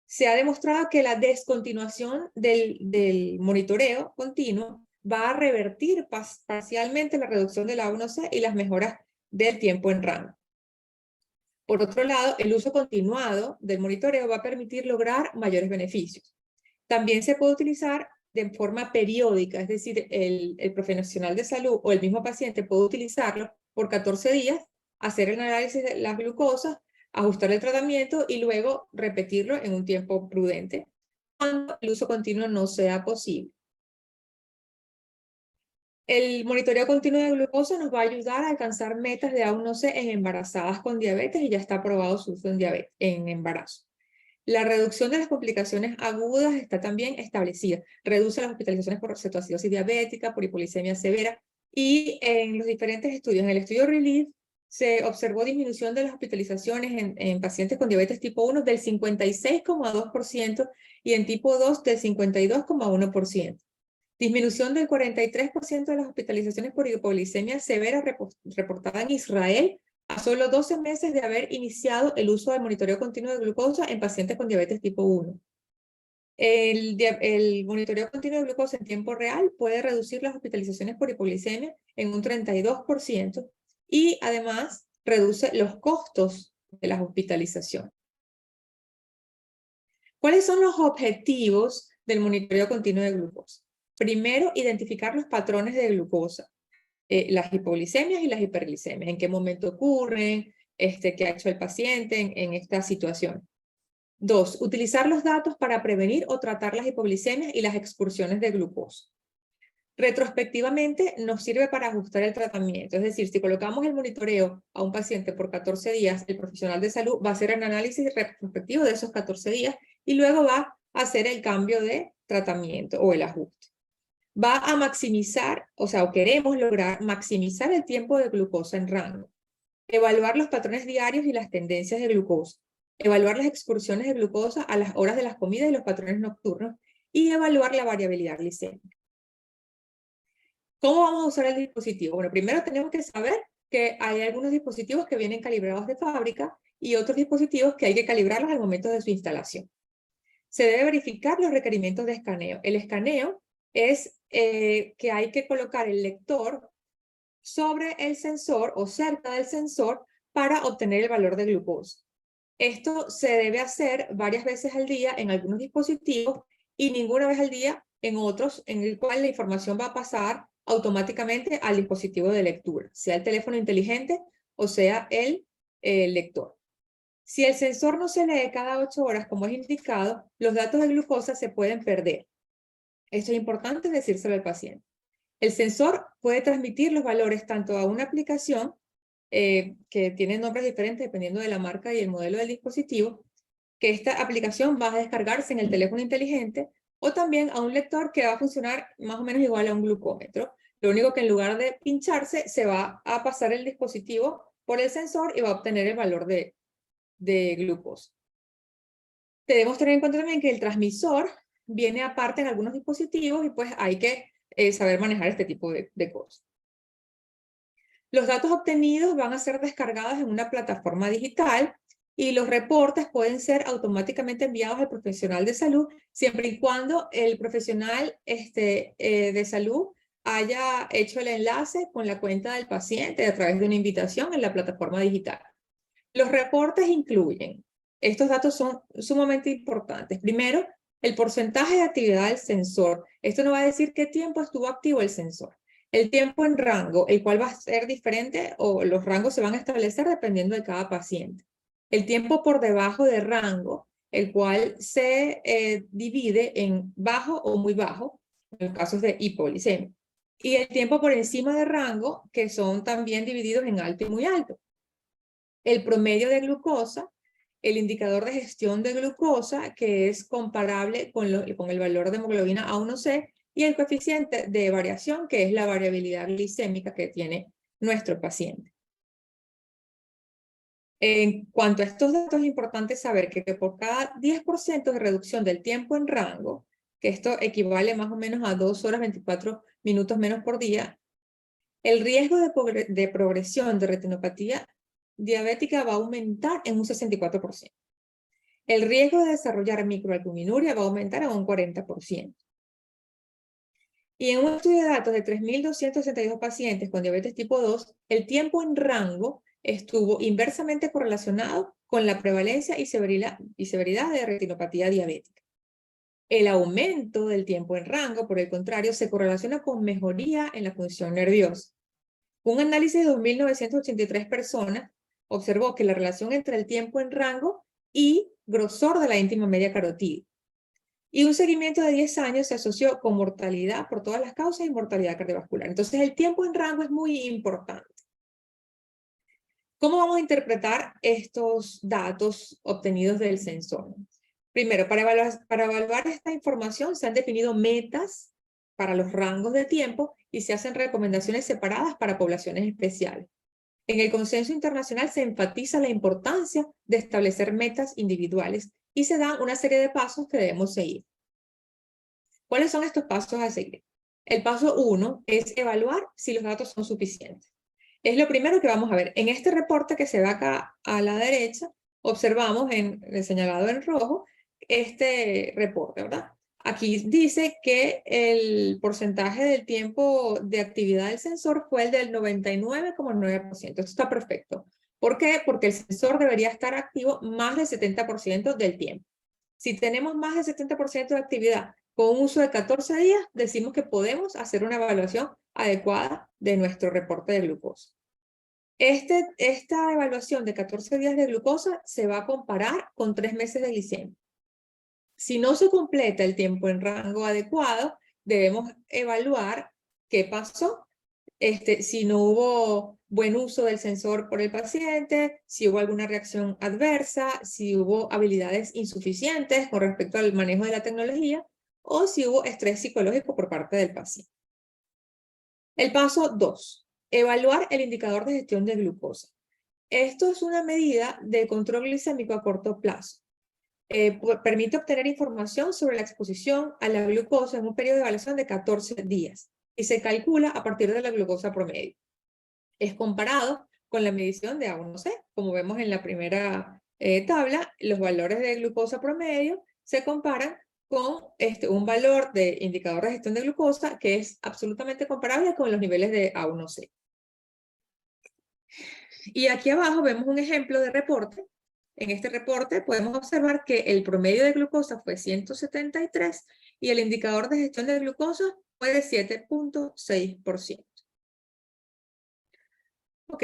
Se ha demostrado que la descontinuación del monitoreo continuo va a revertir parcialmente la reducción de la A1C y las mejoras del tiempo en rango. Por otro lado, el uso continuado del monitoreo va a permitir lograr mayores beneficios. También se puede utilizar de forma periódica, es decir, el profesional de salud o el mismo paciente puede utilizarlo por 14 días, hacer el análisis de las glucosas, ajustar el tratamiento y luego repetirlo en un tiempo prudente, cuando el uso continuo no sea posible. El monitoreo continuo de glucosa nos va a ayudar a alcanzar metas de A1C en embarazadas con diabetes y ya está aprobado su uso en embarazo. La reducción de las complicaciones agudas está también establecida. Reduce las hospitalizaciones por cetoacidosis diabética, por hipoglicemia severa y en los diferentes estudios, en el estudio RELIEF, se observó disminución de las hospitalizaciones en pacientes con diabetes tipo 1 del 56,2% y en tipo 2 del 52,1%. Disminución del 43% de las hospitalizaciones por hipoglicemia severa reportada en Israel a solo 12 meses de haber iniciado el uso del monitoreo continuo de glucosa en pacientes con diabetes tipo 1. El monitoreo continuo de glucosa en tiempo real puede reducir las hospitalizaciones por hipoglicemia en un 32% y además reduce los costos de las hospitalizaciones. ¿Cuáles son los objetivos del monitoreo continuo de glucosa? Primero, identificar los patrones de glucosa, las hipoglicemias y las hiperglicemias, en qué momento ocurren, qué ha hecho el paciente en esta situación. 2, utilizar los datos para prevenir o tratar las hipoglicemias y las excursiones de glucosa. Retrospectivamente nos sirve para ajustar el tratamiento, es decir, si colocamos el monitoreo a un paciente por 14 días, el profesional de salud va a hacer el análisis retrospectivo de esos 14 días y luego va a hacer el cambio de tratamiento o el ajuste. Va a maximizar, o queremos lograr maximizar el tiempo de glucosa en rango, evaluar los patrones diarios y las tendencias de glucosa, evaluar las excursiones de glucosa a las horas de las comidas y los patrones nocturnos, y evaluar la variabilidad glicémica. ¿Cómo vamos a usar el dispositivo? Bueno, primero tenemos que saber que hay algunos dispositivos que vienen calibrados de fábrica y otros dispositivos que hay que calibrarlos al momento de su instalación. Se debe verificar los requerimientos de escaneo. El escaneo es que hay que colocar el lector sobre el sensor o cerca del sensor para obtener el valor de glucosa. Esto se debe hacer varias veces al día en algunos dispositivos y ninguna vez al día en otros, en el cual la información va a pasar automáticamente al dispositivo de lectura, sea el teléfono inteligente o sea el lector. Si el sensor no se lee cada 8 horas como es indicado, los datos de glucosa se pueden perder. Esto es importante decírselo al paciente. El sensor puede transmitir los valores tanto a una aplicación que tiene nombres diferentes dependiendo de la marca y el modelo del dispositivo, que esta aplicación va a descargarse en el teléfono inteligente, o también a un lector que va a funcionar más o menos igual a un glucómetro. Lo único que en lugar de pincharse, se va a pasar el dispositivo por el sensor y va a obtener el valor de glucosa. Debemos tener en cuenta también que el transmisor viene aparte en algunos dispositivos y pues hay que saber manejar este tipo de cosas. Los datos obtenidos van a ser descargados en una plataforma digital y los reportes pueden ser automáticamente enviados al profesional de salud siempre y cuando el profesional de salud haya hecho el enlace con la cuenta del paciente a través de una invitación en la plataforma digital. Los reportes incluyen, estos datos son sumamente importantes. Primero, el porcentaje de actividad del sensor. Esto nos va a decir qué tiempo estuvo activo el sensor. El tiempo en rango, el cual va a ser diferente o los rangos se van a establecer dependiendo de cada paciente. El tiempo por debajo de rango, el cual se divide en bajo o muy bajo, en los casos de hipoglicemia. Y el tiempo por encima de rango, que son también divididos en alto y muy alto. El promedio de glucosa, el indicador de gestión de glucosa, que es comparable con el valor de hemoglobina A1C, y el coeficiente de variación, que es la variabilidad glicémica que tiene nuestro paciente. En cuanto a estos datos, es importante saber que por cada 10% de reducción del tiempo en rango, que esto equivale más o menos a 2 horas 24 minutos menos por día, el riesgo de progresión de retinopatía diabética va a aumentar en un 64%. El riesgo de desarrollar microalbuminuria va a aumentar en un 40%. Y en un estudio de datos de 3.262 pacientes con diabetes tipo 2, el tiempo en rango estuvo inversamente correlacionado con la prevalencia y severidad de retinopatía diabética. El aumento del tiempo en rango, por el contrario, se correlaciona con mejoría en la función nerviosa. Un análisis de 2.983 personas observó que la relación entre el tiempo en rango y grosor de la íntima media carotídea. Y un seguimiento de 10 años se asoció con mortalidad por todas las causas y mortalidad cardiovascular. Entonces, el tiempo en rango es muy importante. ¿Cómo vamos a interpretar estos datos obtenidos del sensor? Primero, para evaluar esta información se han definido metas para los rangos de tiempo y se hacen recomendaciones separadas para poblaciones especiales. En el consenso internacional se enfatiza la importancia de establecer metas individuales y se dan una serie de pasos que debemos seguir. ¿Cuáles son estos pasos a seguir? El paso 1 es evaluar si los datos son suficientes. Es lo primero que vamos a ver. En este reporte que se ve acá a la derecha, observamos señalado en rojo este reporte, ¿verdad? Aquí dice que el porcentaje del tiempo de actividad del sensor fue el del 99,9%. Esto está perfecto. ¿Por qué? Porque el sensor debería estar activo más del 70% del tiempo. Si tenemos más del 70% de actividad con un uso de 14 días, decimos que podemos hacer una evaluación adecuada de nuestro reporte de glucosa. Esta evaluación de 14 días de glucosa se va a comparar con 3 meses de glicemia. Si no se completa el tiempo en rango adecuado, debemos evaluar qué pasó, si no hubo buen uso del sensor por el paciente, si hubo alguna reacción adversa, si hubo habilidades insuficientes con respecto al manejo de la tecnología, o si hubo estrés psicológico por parte del paciente. El paso 2, evaluar el indicador de gestión de glucosa. Esto es una medida de control glicémico a corto plazo. Permite obtener información sobre la exposición a la glucosa en un periodo de evaluación de 14 días y se calcula a partir de la glucosa promedio. Es comparado con la medición de A1C. Como vemos en la primera tabla, los valores de glucosa promedio se comparan con un valor de indicador de gestión de glucosa que es absolutamente comparable con los niveles de A1C. Y aquí abajo vemos un ejemplo de reporte. En este reporte podemos observar que el promedio de glucosa fue 173 y el indicador de gestión de glucosa fue de 7,6%. Ok,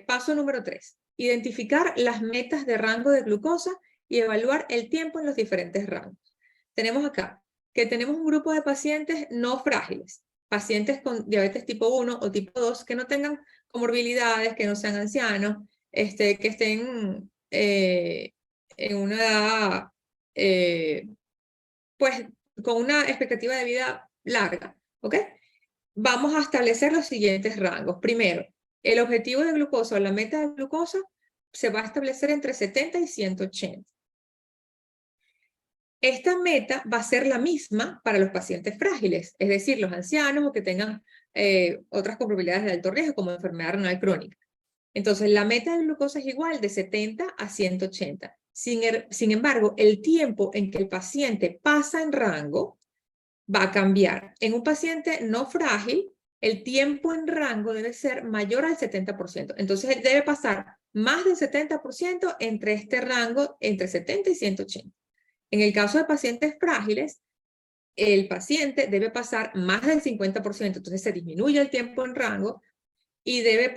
paso número 3. Identificar las metas de rango de glucosa y evaluar el tiempo en los diferentes rangos. Tenemos acá que tenemos un grupo de pacientes no frágiles, pacientes con diabetes tipo 1 o tipo 2 que no tengan comorbilidades, que no sean ancianos, que estén en una edad, pues con una expectativa de vida larga. ¿Ok? Vamos a establecer los siguientes rangos. Primero, el objetivo de glucosa o la meta de glucosa se va a establecer entre 70 y 180. Esta meta va a ser la misma para los pacientes frágiles, es decir, los ancianos o que tengan otras comorbilidades de alto riesgo, como enfermedad renal crónica. Entonces, la meta de glucosa es igual de 70 a 180. Sin embargo, el tiempo en que el paciente pasa en rango va a cambiar. En un paciente no frágil, el tiempo en rango debe ser mayor al 70%. Entonces, él debe pasar más del 70% entre este rango, entre 70 y 180. En el caso de pacientes frágiles, el paciente debe pasar más del 50%, entonces se disminuye el tiempo en rango y debe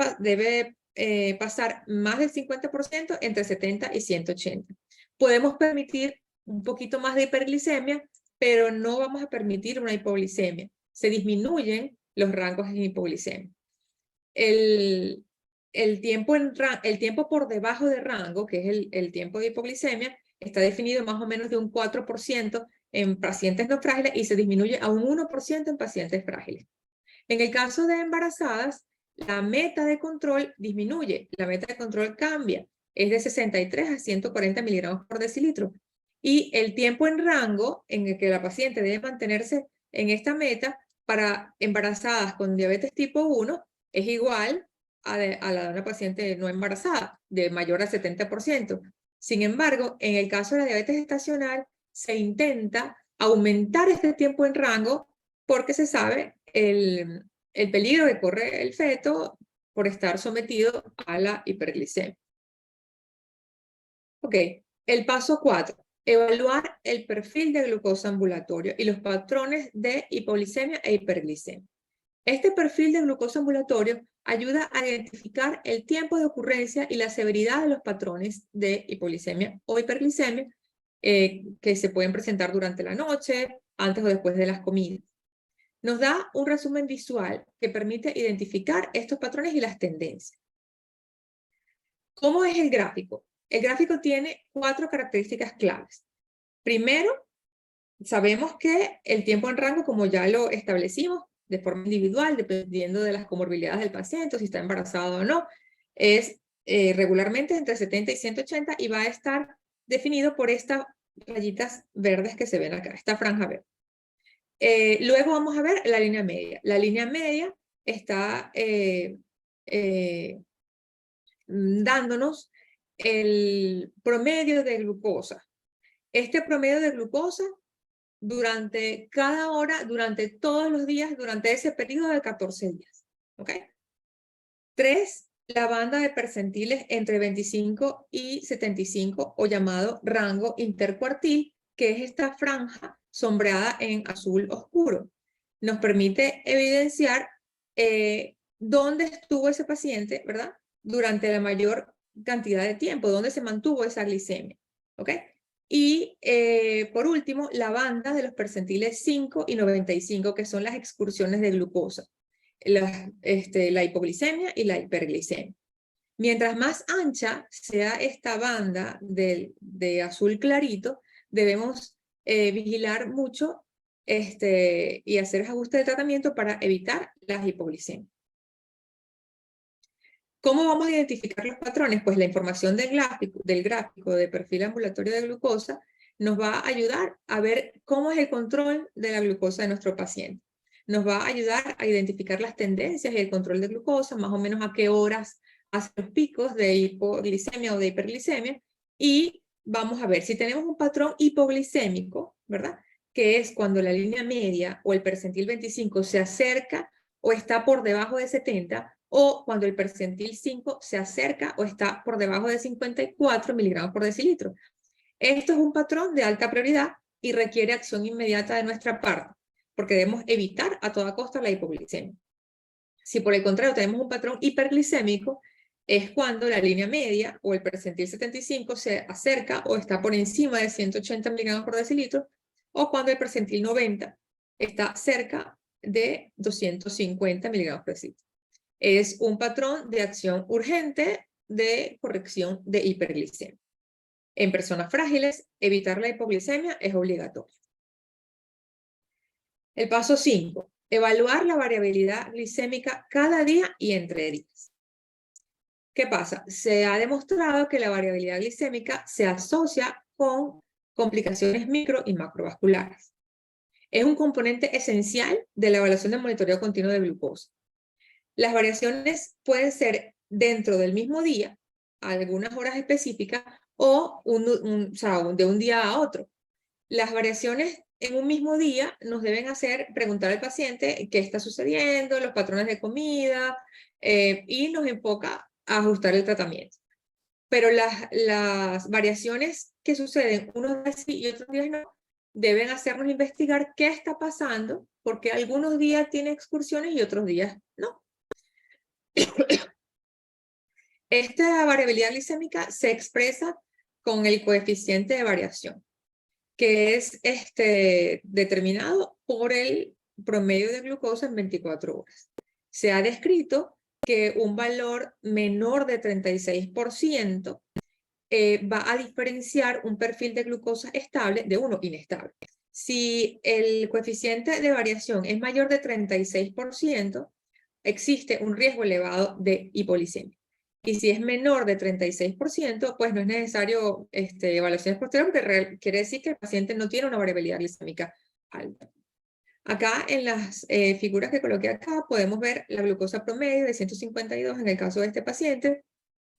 pasar más del 50% entre 70 y 180. Podemos permitir un poquito más de hiperglicemia, pero no vamos a permitir una hipoglicemia. Se disminuyen los rangos en hipoglicemia. El tiempo por debajo de rango, que es el tiempo de hipoglicemia, está definido más o menos de un 4% en pacientes no frágiles y se disminuye a un 1% en pacientes frágiles. En el caso de embarazadas, la meta de control disminuye, la meta de control cambia, es de 63 a 140 miligramos por decilitro. Y el tiempo en rango en el que la paciente debe mantenerse en esta meta para embarazadas con diabetes tipo 1 es igual a la de una paciente no embarazada, de mayor al 70%. Sin embargo, en el caso de la diabetes gestacional, se intenta aumentar este tiempo en rango porque se sabe el peligro que corre el feto por estar sometido a la hiperglicemia. Ok, el paso 4. Evaluar el perfil de glucosa ambulatorio y los patrones de hipoglicemia e hiperglicemia. Este perfil de glucosa ambulatorio ayuda a identificar el tiempo de ocurrencia y la severidad de los patrones de hipoglicemia o hiperglicemia que se pueden presentar durante la noche, antes o después de las comidas. Nos da un resumen visual que permite identificar estos patrones y las tendencias. ¿Cómo es el gráfico? El gráfico tiene 4 características claves. Primero, sabemos que el tiempo en rango, como ya lo establecimos, de forma individual, dependiendo de las comorbilidades del paciente, si está embarazado o no, es regularmente entre 70 y 180 y va a estar definido por estas rayitas verdes que se ven acá, esta franja verde. Luego vamos a ver la línea media. La línea media está dándonos el promedio de glucosa. Este promedio de glucosa durante cada hora, durante todos los días, durante ese periodo de 14 días. ¿Ok? 3, la banda de percentiles entre 25 y 75 o llamado rango intercuartil, que es esta franja sombreada en azul oscuro. Nos permite evidenciar dónde estuvo ese paciente, ¿verdad? Durante la mayor cantidad de tiempo, dónde se mantuvo esa glicemia. ¿Ok? Y por último, la banda de los percentiles 5 y 95, que son las excursiones de glucosa, la hipoglicemia y la hiperglicemia. Mientras más ancha sea esta banda de azul clarito, debemos vigilar mucho y hacer ajustes de tratamiento para evitar las hipoglicemias. ¿Cómo vamos a identificar los patrones? Pues la información del gráfico de perfil ambulatorio de glucosa nos va a ayudar a ver cómo es el control de la glucosa de nuestro paciente. Nos va a ayudar a identificar las tendencias y el control de glucosa, más o menos a qué horas hacen los picos de hipoglicemia o de hiperglicemia. Y vamos a ver si tenemos un patrón hipoglicémico, ¿verdad? Que es cuando la línea media o el percentil 25 se acerca o está por debajo de 70, o cuando el percentil 5 se acerca o está por debajo de 54 miligramos por decilitro. Esto es un patrón de alta prioridad y requiere acción inmediata de nuestra parte, porque debemos evitar a toda costa la hipoglicemia. Si por el contrario tenemos un patrón hiperglicémico, es cuando la línea media o el percentil 75 se acerca o está por encima de 180 miligramos por decilitro, o cuando el percentil 90 está cerca de 250 miligramos por decilitro. Es un patrón de acción urgente de corrección de hiperglicemia. En personas frágiles, evitar la hipoglicemia es obligatorio. El paso 5. Evaluar la variabilidad glicémica cada día y entre días. ¿Qué pasa? Se ha demostrado que la variabilidad glicémica se asocia con complicaciones micro y macrovasculares. Es un componente esencial de la evaluación del monitoreo continuo de glucosa. Las variaciones pueden ser dentro del mismo día, a algunas horas específicas, o de un día a otro. Las variaciones en un mismo día nos deben hacer preguntar al paciente qué está sucediendo, los patrones de comida, y nos enfoca a ajustar el tratamiento. Pero las variaciones que suceden unos días sí y otros días no, deben hacernos investigar qué está pasando, porque algunos días tiene excursiones y otros días no. Esta variabilidad glicémica se expresa con el coeficiente de variación, que es determinado por el promedio de glucosa en 24 horas. Se ha descrito que un valor menor de 36% va a diferenciar un perfil de glucosa estable de uno inestable. Si el coeficiente de variación es mayor de 36%, existe un riesgo elevado de hipoglicemia. Y si es menor de 36%, pues no es necesario evaluaciones posteriores, porque quiere decir que el paciente no tiene una variabilidad glicémica alta. Acá en las figuras que coloqué acá podemos ver la glucosa promedio de 152 en el caso de este paciente,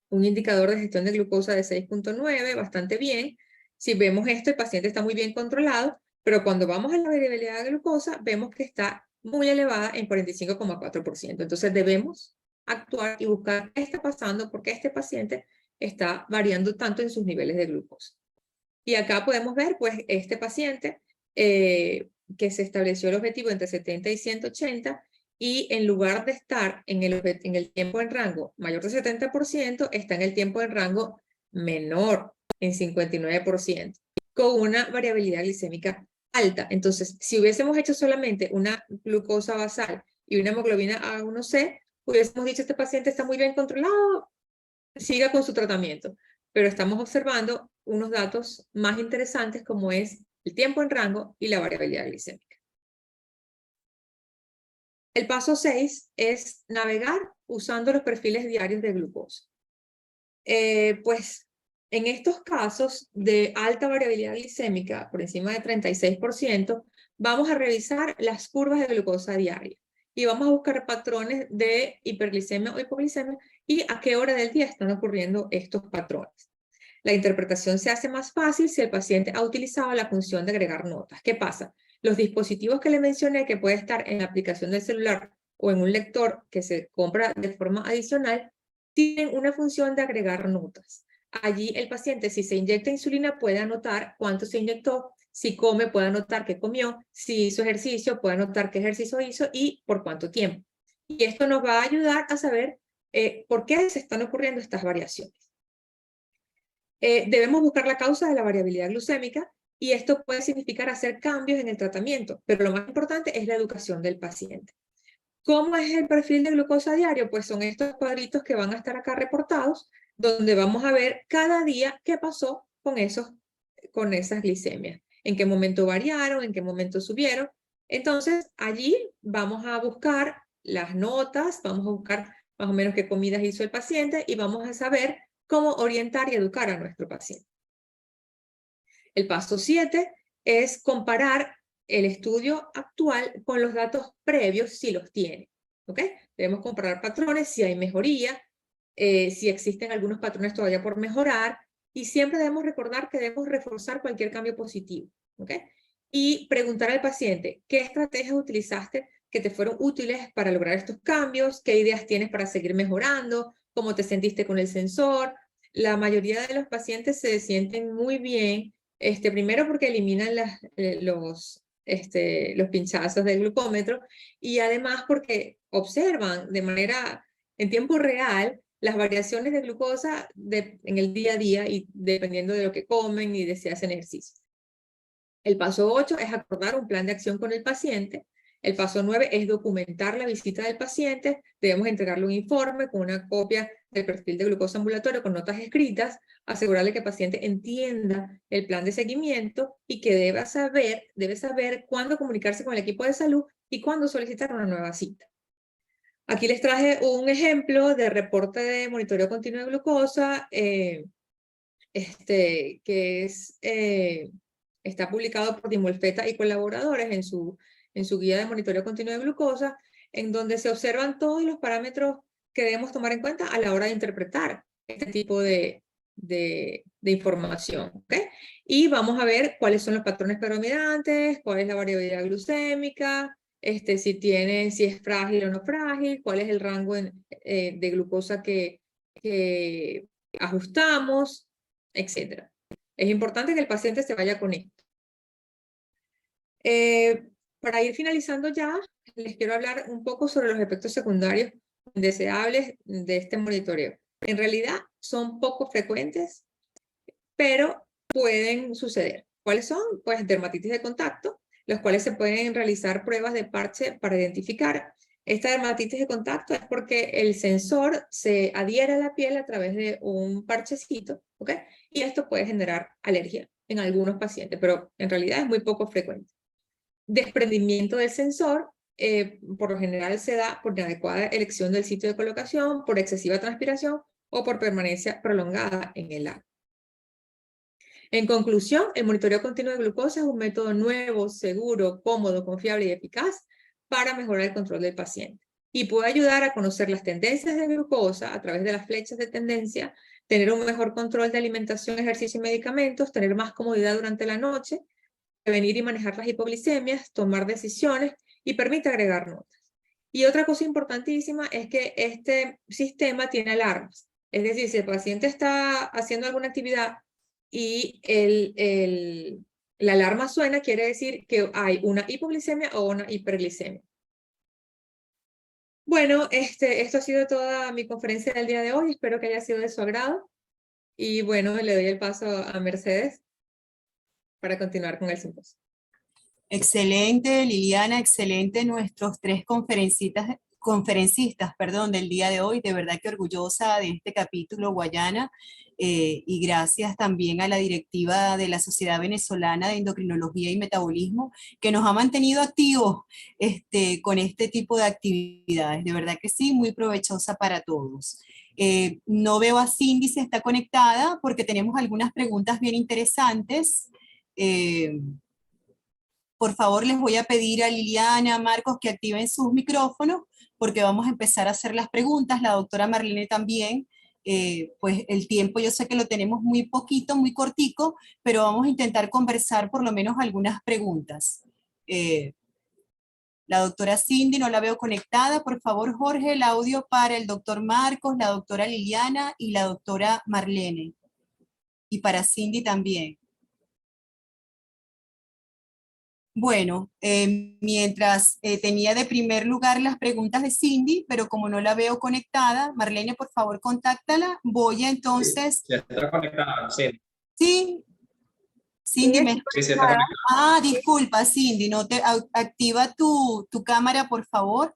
un indicador de gestión de glucosa de 6.9, bastante bien. Si vemos esto, el paciente está muy bien controlado, pero cuando vamos a la variabilidad de glucosa, vemos que está muy elevada en 45,4%. Entonces debemos actuar y buscar qué está pasando, porque este paciente está variando tanto en sus niveles de glucosa. Y acá podemos ver, pues, este paciente que se estableció el objetivo entre 70 y 180, y en lugar de estar en el tiempo en rango mayor de 70%, está en el tiempo en rango menor, en 59%, con una variabilidad glicémica alta. Entonces, si hubiésemos hecho solamente una glucosa basal y una hemoglobina A1C, hubiésemos dicho, este paciente está muy bien controlado, siga con su tratamiento. Pero estamos observando unos datos más interesantes, como es el tiempo en rango y la variabilidad glicémica. El paso 6 es navegar usando los perfiles diarios de glucosa. Pues en estos casos de alta variabilidad glicémica, por encima de 36%, vamos a revisar las curvas de glucosa diaria y vamos a buscar patrones de hiperglicemia o hipoglicemia y a qué hora del día están ocurriendo estos patrones. La interpretación se hace más fácil si el paciente ha utilizado la función de agregar notas. ¿Qué pasa? Los dispositivos que le mencioné, que puede estar en la aplicación del celular o en un lector que se compra de forma adicional, tienen una función de agregar notas. Allí el paciente, si se inyecta insulina, puede anotar cuánto se inyectó, si come, puede anotar qué comió, si hizo ejercicio, puede anotar qué ejercicio hizo y por cuánto tiempo. Y esto nos va a ayudar a saber por qué se están ocurriendo estas variaciones. Debemos buscar la causa de la variabilidad glucémica, y esto puede significar hacer cambios en el tratamiento, pero lo más importante es la educación del paciente. ¿Cómo es el perfil de glucosa diario? Pues son estos cuadritos que van a estar acá reportados, donde vamos a ver cada día qué pasó con esas glicemias, en qué momento variaron, en qué momento subieron. Entonces, allí vamos a buscar las notas, vamos a buscar más o menos qué comidas hizo el paciente y vamos a saber cómo orientar y educar a nuestro paciente. El paso 7 es comparar el estudio actual con los datos previos, si los tiene. ¿Ok? Debemos comparar patrones, si hay mejoría, si existen algunos patrones todavía por mejorar, y siempre debemos recordar que debemos reforzar cualquier cambio positivo. ¿Ok? Y preguntar al paciente, ¿qué estrategias utilizaste que te fueron útiles para lograr estos cambios? ¿Qué ideas tienes para seguir mejorando? ¿Cómo te sentiste con el sensor? La mayoría de los pacientes se sienten muy bien, primero porque eliminan los pinchazos del glucómetro, y además porque observan de manera en tiempo real las variaciones de glucosa en el día a día, y dependiendo de lo que comen y de si hacen ejercicio. El paso 8 es acordar un plan de acción con el paciente. El paso 9 es documentar la visita del paciente. Debemos entregarle un informe con una copia del perfil de glucosa ambulatorio con notas escritas, asegurarle que el paciente entienda el plan de seguimiento y que debe saber cuándo comunicarse con el equipo de salud y cuándo solicitar una nueva cita. Aquí les traje un ejemplo de reporte de monitoreo continuo de glucosa, que está publicado por Dimolfetta y colaboradores en su guía de monitoreo continuo de glucosa, en donde se observan todos los parámetros que debemos tomar en cuenta a la hora de interpretar este tipo de información. ¿Okay? Y vamos a ver cuáles son los patrones predominantes, cuál es la variabilidad glucémica, si es frágil o no frágil, cuál es el rango de glucosa que ajustamos, etc. Es importante que el paciente se vaya con esto. Para ir finalizando ya, les quiero hablar un poco sobre los efectos secundarios indeseables de este monitoreo. En realidad son poco frecuentes, pero pueden suceder. ¿Cuáles son? Pues dermatitis de contacto, los cuales se pueden realizar pruebas de parche para identificar. Esta dermatitis de contacto es porque el sensor se adhiere a la piel a través de un parchecito, ¿ok? Y esto puede generar alergia en algunos pacientes, pero en realidad es muy poco frecuente. Desprendimiento del sensor, por lo general se da por inadecuada elección del sitio de colocación, por excesiva transpiración o por permanencia prolongada en el agua. En conclusión, el monitoreo continuo de glucosa es un método nuevo, seguro, cómodo, confiable y eficaz para mejorar el control del paciente. Y puede ayudar a conocer las tendencias de glucosa a través de las flechas de tendencia, tener un mejor control de alimentación, ejercicio y medicamentos, tener más comodidad durante la noche, prevenir y manejar las hipoglicemias, tomar decisiones y permite agregar notas. Y otra cosa importantísima es que este sistema tiene alarmas. Es decir, si el paciente está haciendo alguna actividad y la alarma suena, quiere decir que hay una hipoglicemia o una hiperglicemia. Bueno, esto ha sido toda mi conferencia del día de hoy. Espero que haya sido de su agrado. Y bueno, le doy el paso a Mercedes para continuar con el simposio. Excelente, Liliana, excelente nuestros tres conferencistas del día de hoy. De verdad que orgullosa de este capítulo Guayana, y gracias también a la directiva de la Sociedad Venezolana de Endocrinología y Metabolismo, que nos ha mantenido activos con este tipo de actividades. De verdad que sí, muy provechosa para todos. No veo a Cindy si está conectada, porque tenemos algunas preguntas bien interesantes. Por favor, les voy a pedir a Liliana, Marcos, que activen sus micrófonos, porque vamos a empezar a hacer las preguntas. La doctora Marlene también. Pues el tiempo yo sé que lo tenemos muy poquito, muy cortico, pero vamos a intentar conversar por lo menos algunas preguntas. La doctora Cindy no la veo conectada. Por favor, Jorge, el audio para el doctor Marcos, la doctora Liliana y la doctora Marlene. Y para Cindy también. Bueno, mientras tenía de primer lugar las preguntas de Cindy, pero como no la veo conectada, Marlene, por favor, contáctala. Voy a entonces... Sí, está conectada, sí. Sí, Cindy, Sí, me... Sí, está conectada. Ah, disculpa, Cindy, no te activa tu cámara, por favor.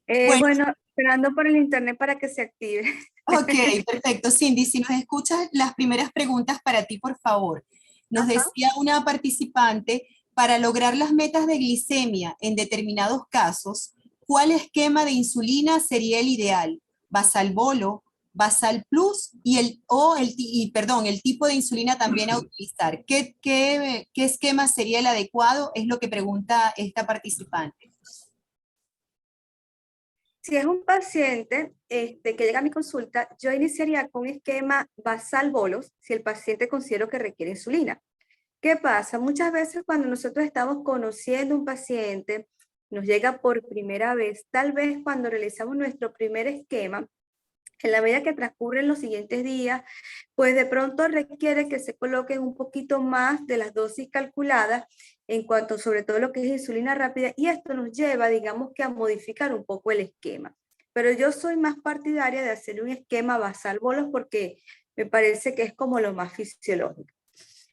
Bueno, esperando por el internet para que se active. Ok, perfecto. Cindy, si nos escuchas, las primeras preguntas para ti, por favor. Nos decía una participante, para lograr las metas de glicemia en determinados casos, ¿cuál esquema de insulina sería el ideal? ¿Basal Bolo, Basal Plus y el tipo de insulina también a utilizar? ¿Qué esquema sería el adecuado? Es lo que pregunta esta participante. Si es un paciente que llega a mi consulta, yo iniciaría con un esquema basal bolos si el paciente considero que requiere insulina. ¿Qué pasa? Muchas veces cuando nosotros estamos conociendo un paciente, nos llega por primera vez, tal vez cuando realizamos nuestro primer esquema, en la medida que transcurren los siguientes días, pues de pronto requiere que se coloquen un poquito más de las dosis calculadas en cuanto sobre todo lo que es insulina rápida, y esto nos lleva, digamos que a modificar un poco el esquema. Pero yo soy más partidaria de hacer un esquema basal bolos porque me parece que es como lo más fisiológico.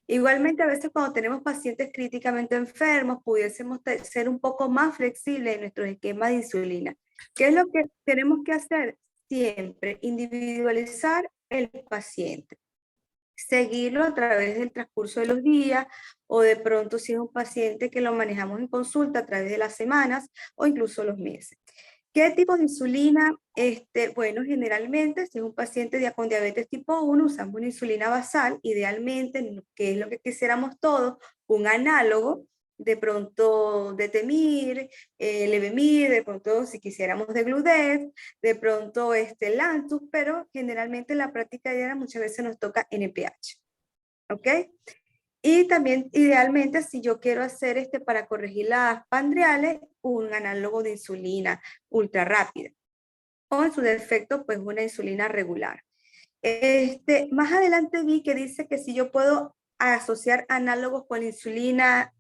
Igualmente, a veces cuando tenemos pacientes críticamente enfermos, pudiésemos ser un poco más flexibles en nuestros esquemas de insulina. ¿Qué es lo que tenemos que hacer? Siempre individualizar el paciente. seguirlo a través del transcurso de los días, o de pronto si es un paciente que lo manejamos en consulta a través de las semanas o incluso los meses. ¿Qué tipo de insulina? Bueno, generalmente si es un paciente con diabetes tipo 1, usamos una insulina basal, idealmente, que es lo que quisiéramos todos, un análogo, de pronto de Temir, Levemir, de pronto si quisiéramos de Gludex, de pronto Lantus, pero generalmente en la práctica diaria muchas veces nos toca NPH. ¿Ok? Y también, idealmente, si yo quiero hacer para corregir las pandriales, un análogo de insulina ultra rápida. O en su defecto, pues una insulina regular. Más adelante vi que dice que si yo puedo asociar análogos con la insulina,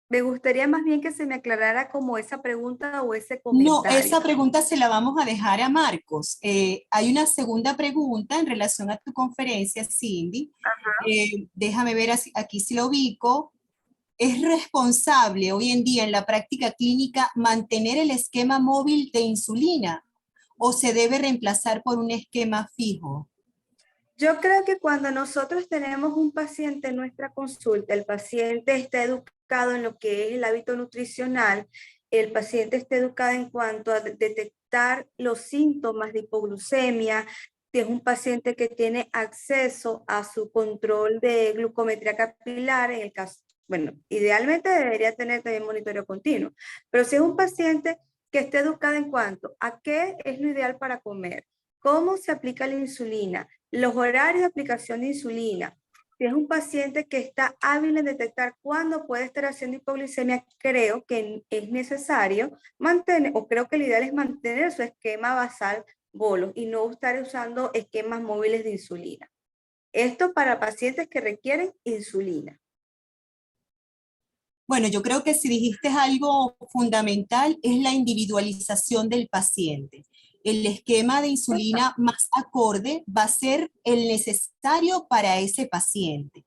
me gustaría más bien que se me aclarara como esa pregunta o ese comentario. No, esa pregunta se la vamos a dejar a Marcos. Hay una segunda pregunta en relación a tu conferencia, Cindy. Déjame ver aquí si lo ubico. ¿Es responsable hoy en día en la práctica clínica mantener el esquema móvil de insulina o se debe reemplazar por un esquema fijo? Yo creo que cuando nosotros tenemos un paciente en nuestra consulta, el paciente está educado en lo que es el hábito nutricional, el paciente está educado en cuanto a detectar los síntomas de hipoglucemia, si es un paciente que tiene acceso a su control de glucometría capilar, en el caso, bueno, idealmente debería tener también monitoreo continuo, pero si es un paciente que esté educado en cuanto a qué es lo ideal para comer, cómo se aplica la insulina, los horarios de aplicación de insulina. Si es un paciente que está hábil en detectar cuándo puede estar haciendo hipoglucemia, creo que es necesario mantener, o creo que lo ideal es mantener su esquema basal bolos y no estar usando esquemas móviles de insulina. Esto para pacientes que requieren insulina. Bueno, yo creo que si dijiste algo fundamental es la individualización del paciente. El esquema de insulina más acorde va a ser el necesario para ese paciente.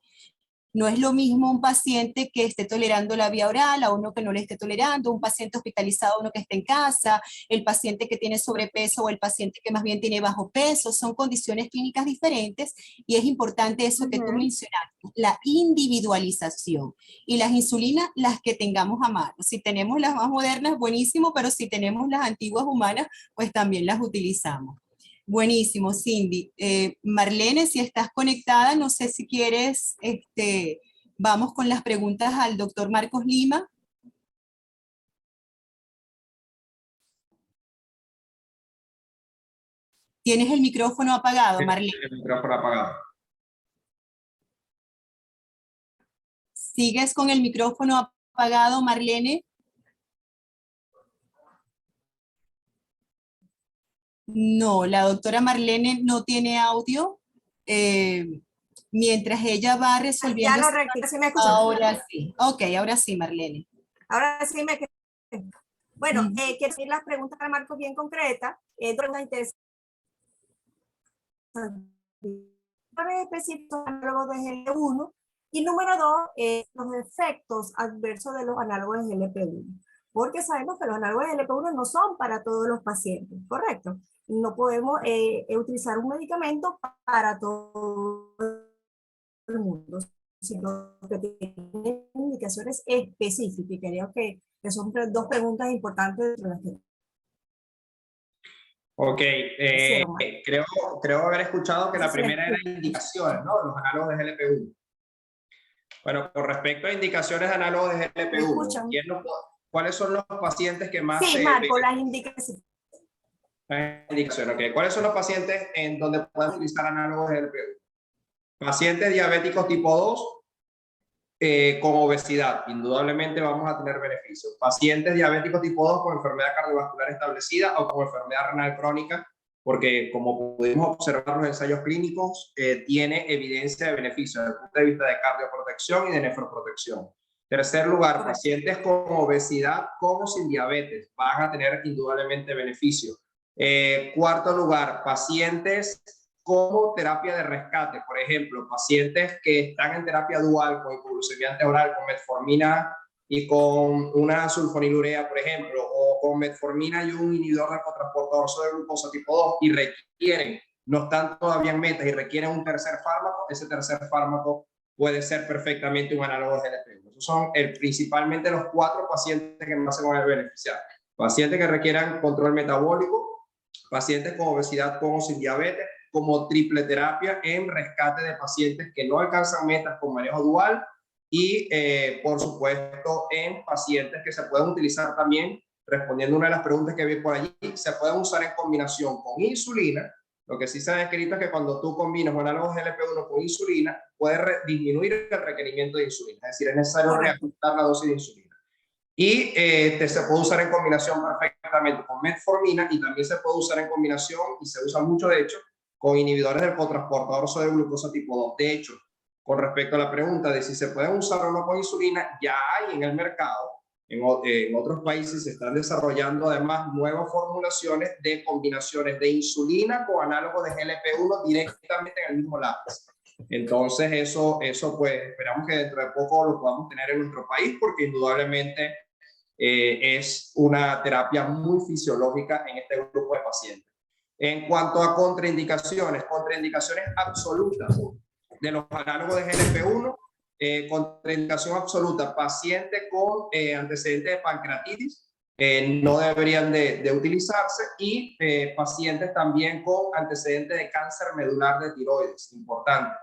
No es lo mismo un paciente que esté tolerando la vía oral a uno que no le esté tolerando, un paciente hospitalizado a uno que esté en casa, el paciente que tiene sobrepeso o el paciente que más bien tiene bajo peso. Son condiciones clínicas diferentes y es importante eso que tú mencionaste, la individualización. Y las insulinas, las que tengamos a mano. Si tenemos las más modernas, buenísimo, pero si tenemos las antiguas humanas, pues también las utilizamos. Buenísimo, Cindy. Marlene, si estás conectada, no sé si quieres, vamos con las preguntas al doctor Marcos Lima. Tienes el micrófono apagado, Marlene. El micrófono apagado. ¿Sigues con el micrófono apagado, Marlene? No, la doctora Marlene no tiene audio. Mientras ella va resolviendo... Ya lo reactivé, ¿sí me escuchas? Ahora sí. Ok, ahora sí, Marlene. Ahora sí me quedé. Bueno, quiero decir las preguntas para Marcos bien concretas. Preguntas interesantes. Específicos análogos de GLP-1. Y número 2, los efectos adversos de los análogos de GLP-1. Porque sabemos que los análogos de GLP-1 no son para todos los pacientes, ¿correcto? No podemos utilizar un medicamento para todo el mundo, sino que tienen indicaciones específicas. Y creo que son dos preguntas importantes. Ok, creo haber escuchado que la primera era indicaciones, ¿no? Los análogos de GLP-1. Bueno, con respecto a indicaciones de análogos de GLP-1, ¿cuáles son los pacientes que más Sí, Marco, las indicaciones. Okay. ¿Cuáles son los pacientes en donde podemos utilizar análogos de GLP-1? Pacientes diabéticos tipo 2 con obesidad, indudablemente vamos a tener beneficios. Pacientes diabéticos tipo 2 con enfermedad cardiovascular establecida o con enfermedad renal crónica, porque como pudimos observar en los ensayos clínicos, tiene evidencia de beneficio desde el punto de vista de cardioprotección y de nefroprotección. Tercer lugar, pacientes con obesidad como sin diabetes van a tener indudablemente beneficio. Cuarto lugar, pacientes como terapia de rescate, por ejemplo, pacientes que están en terapia dual con hipoglucemia anteoral, con metformina y con una sulfonilurea, por ejemplo, o con metformina y un inhibidor del cotransportador de glucosa tipo 2 y requieren no están todavía en metas y requieren un tercer fármaco, ese tercer fármaco puede ser perfectamente un análogo de GLP-1. Esos son principalmente los 4 pacientes que más se van a beneficiar. Pacientes que requieran control metabólico, pacientes con obesidad con o sin diabetes, como triple terapia en rescate de pacientes que no alcanzan metas con manejo dual y, por supuesto, en pacientes que se pueden utilizar también, respondiendo a una de las preguntas que vi por allí, se pueden usar en combinación con insulina. Lo que sí se ha descrito es que cuando tú combinas un análogo GLP-1 con insulina, puede disminuir el requerimiento de insulina. Es decir, es necesario reajustar la dosis de insulina. Y se puede usar en combinación perfectamente con metformina y también se puede usar en combinación, y se usa mucho de hecho, con inhibidores del cotransportador sodio glucosa tipo 2. De hecho, con respecto a la pregunta de si se pueden usar o no con insulina, ya hay en el mercado, en otros países se están desarrollando además nuevas formulaciones de combinaciones de insulina con análogos de GLP-1 directamente en el mismo lápiz. Entonces eso pues esperamos que dentro de poco lo podamos tener en nuestro país, porque indudablemente es una terapia muy fisiológica en este grupo de pacientes. En cuanto a contraindicaciones absolutas de los análogos de GLP-1, contraindicación absoluta, pacientes con antecedentes de pancreatitis no deberían de utilizarse, y pacientes también con antecedentes de cáncer medular de tiroides, importante.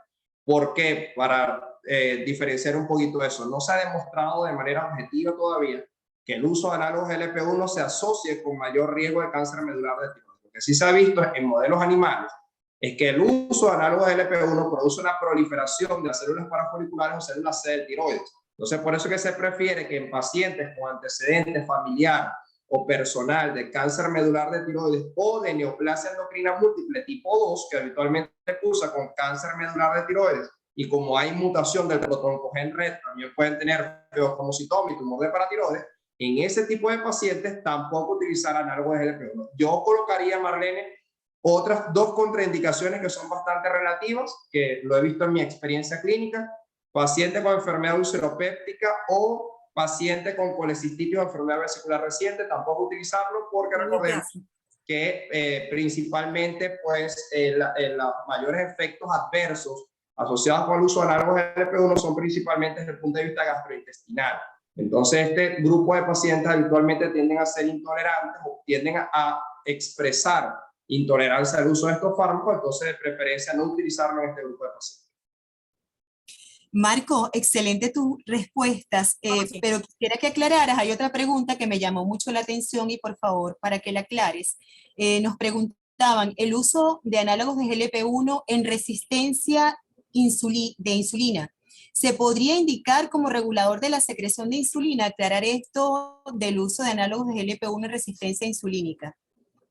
¿Por qué? Para diferenciar un poquito eso. No se ha demostrado de manera objetiva todavía que el uso de análogos GLP-1 se asocie con mayor riesgo de cáncer medular de tiroides. Lo que sí se ha visto en modelos animales es que el uso de análogos GLP-1 produce una proliferación de las células parafoliculares o células C del tiroides. Entonces, por eso que se prefiere que en pacientes con antecedentes familiar o personal de cáncer medular de tiroides o de neoplasia endocrina múltiple tipo 2, que habitualmente se usa con cáncer medular de tiroides, y como hay mutación del protoncogen RET, también pueden tener feocromocitoma y tumor de paratiroides. En ese tipo de pacientes tampoco utilizar análogos de GLP-1. Yo colocaría, Marlene, otras 2 contraindicaciones que son bastante relativas, que lo he visto en mi experiencia clínica: paciente con enfermedad ulceropéptica o paciente con colecistitis o enfermedad vesicular reciente, tampoco utilizarlo, porque recordemos que principalmente pues los mayores efectos adversos asociados con el uso de análogos de GLP-1 son principalmente desde el punto de vista gastrointestinal. Entonces, este grupo de pacientes habitualmente tienden a ser intolerantes o tienden a expresar intolerancia al uso de estos fármacos, entonces de preferencia no utilizarlo en este grupo de pacientes. Marco, excelente tus respuestas, sí. pero quisiera que aclararas, hay otra pregunta que me llamó mucho la atención y por favor, para que la aclares. Nos preguntaban, el uso de análogos de GLP-1 en resistencia de insulina, ¿se podría indicar como regulador de la secreción de insulina? Aclarar esto del uso de análogos de GLP-1 en resistencia insulínica.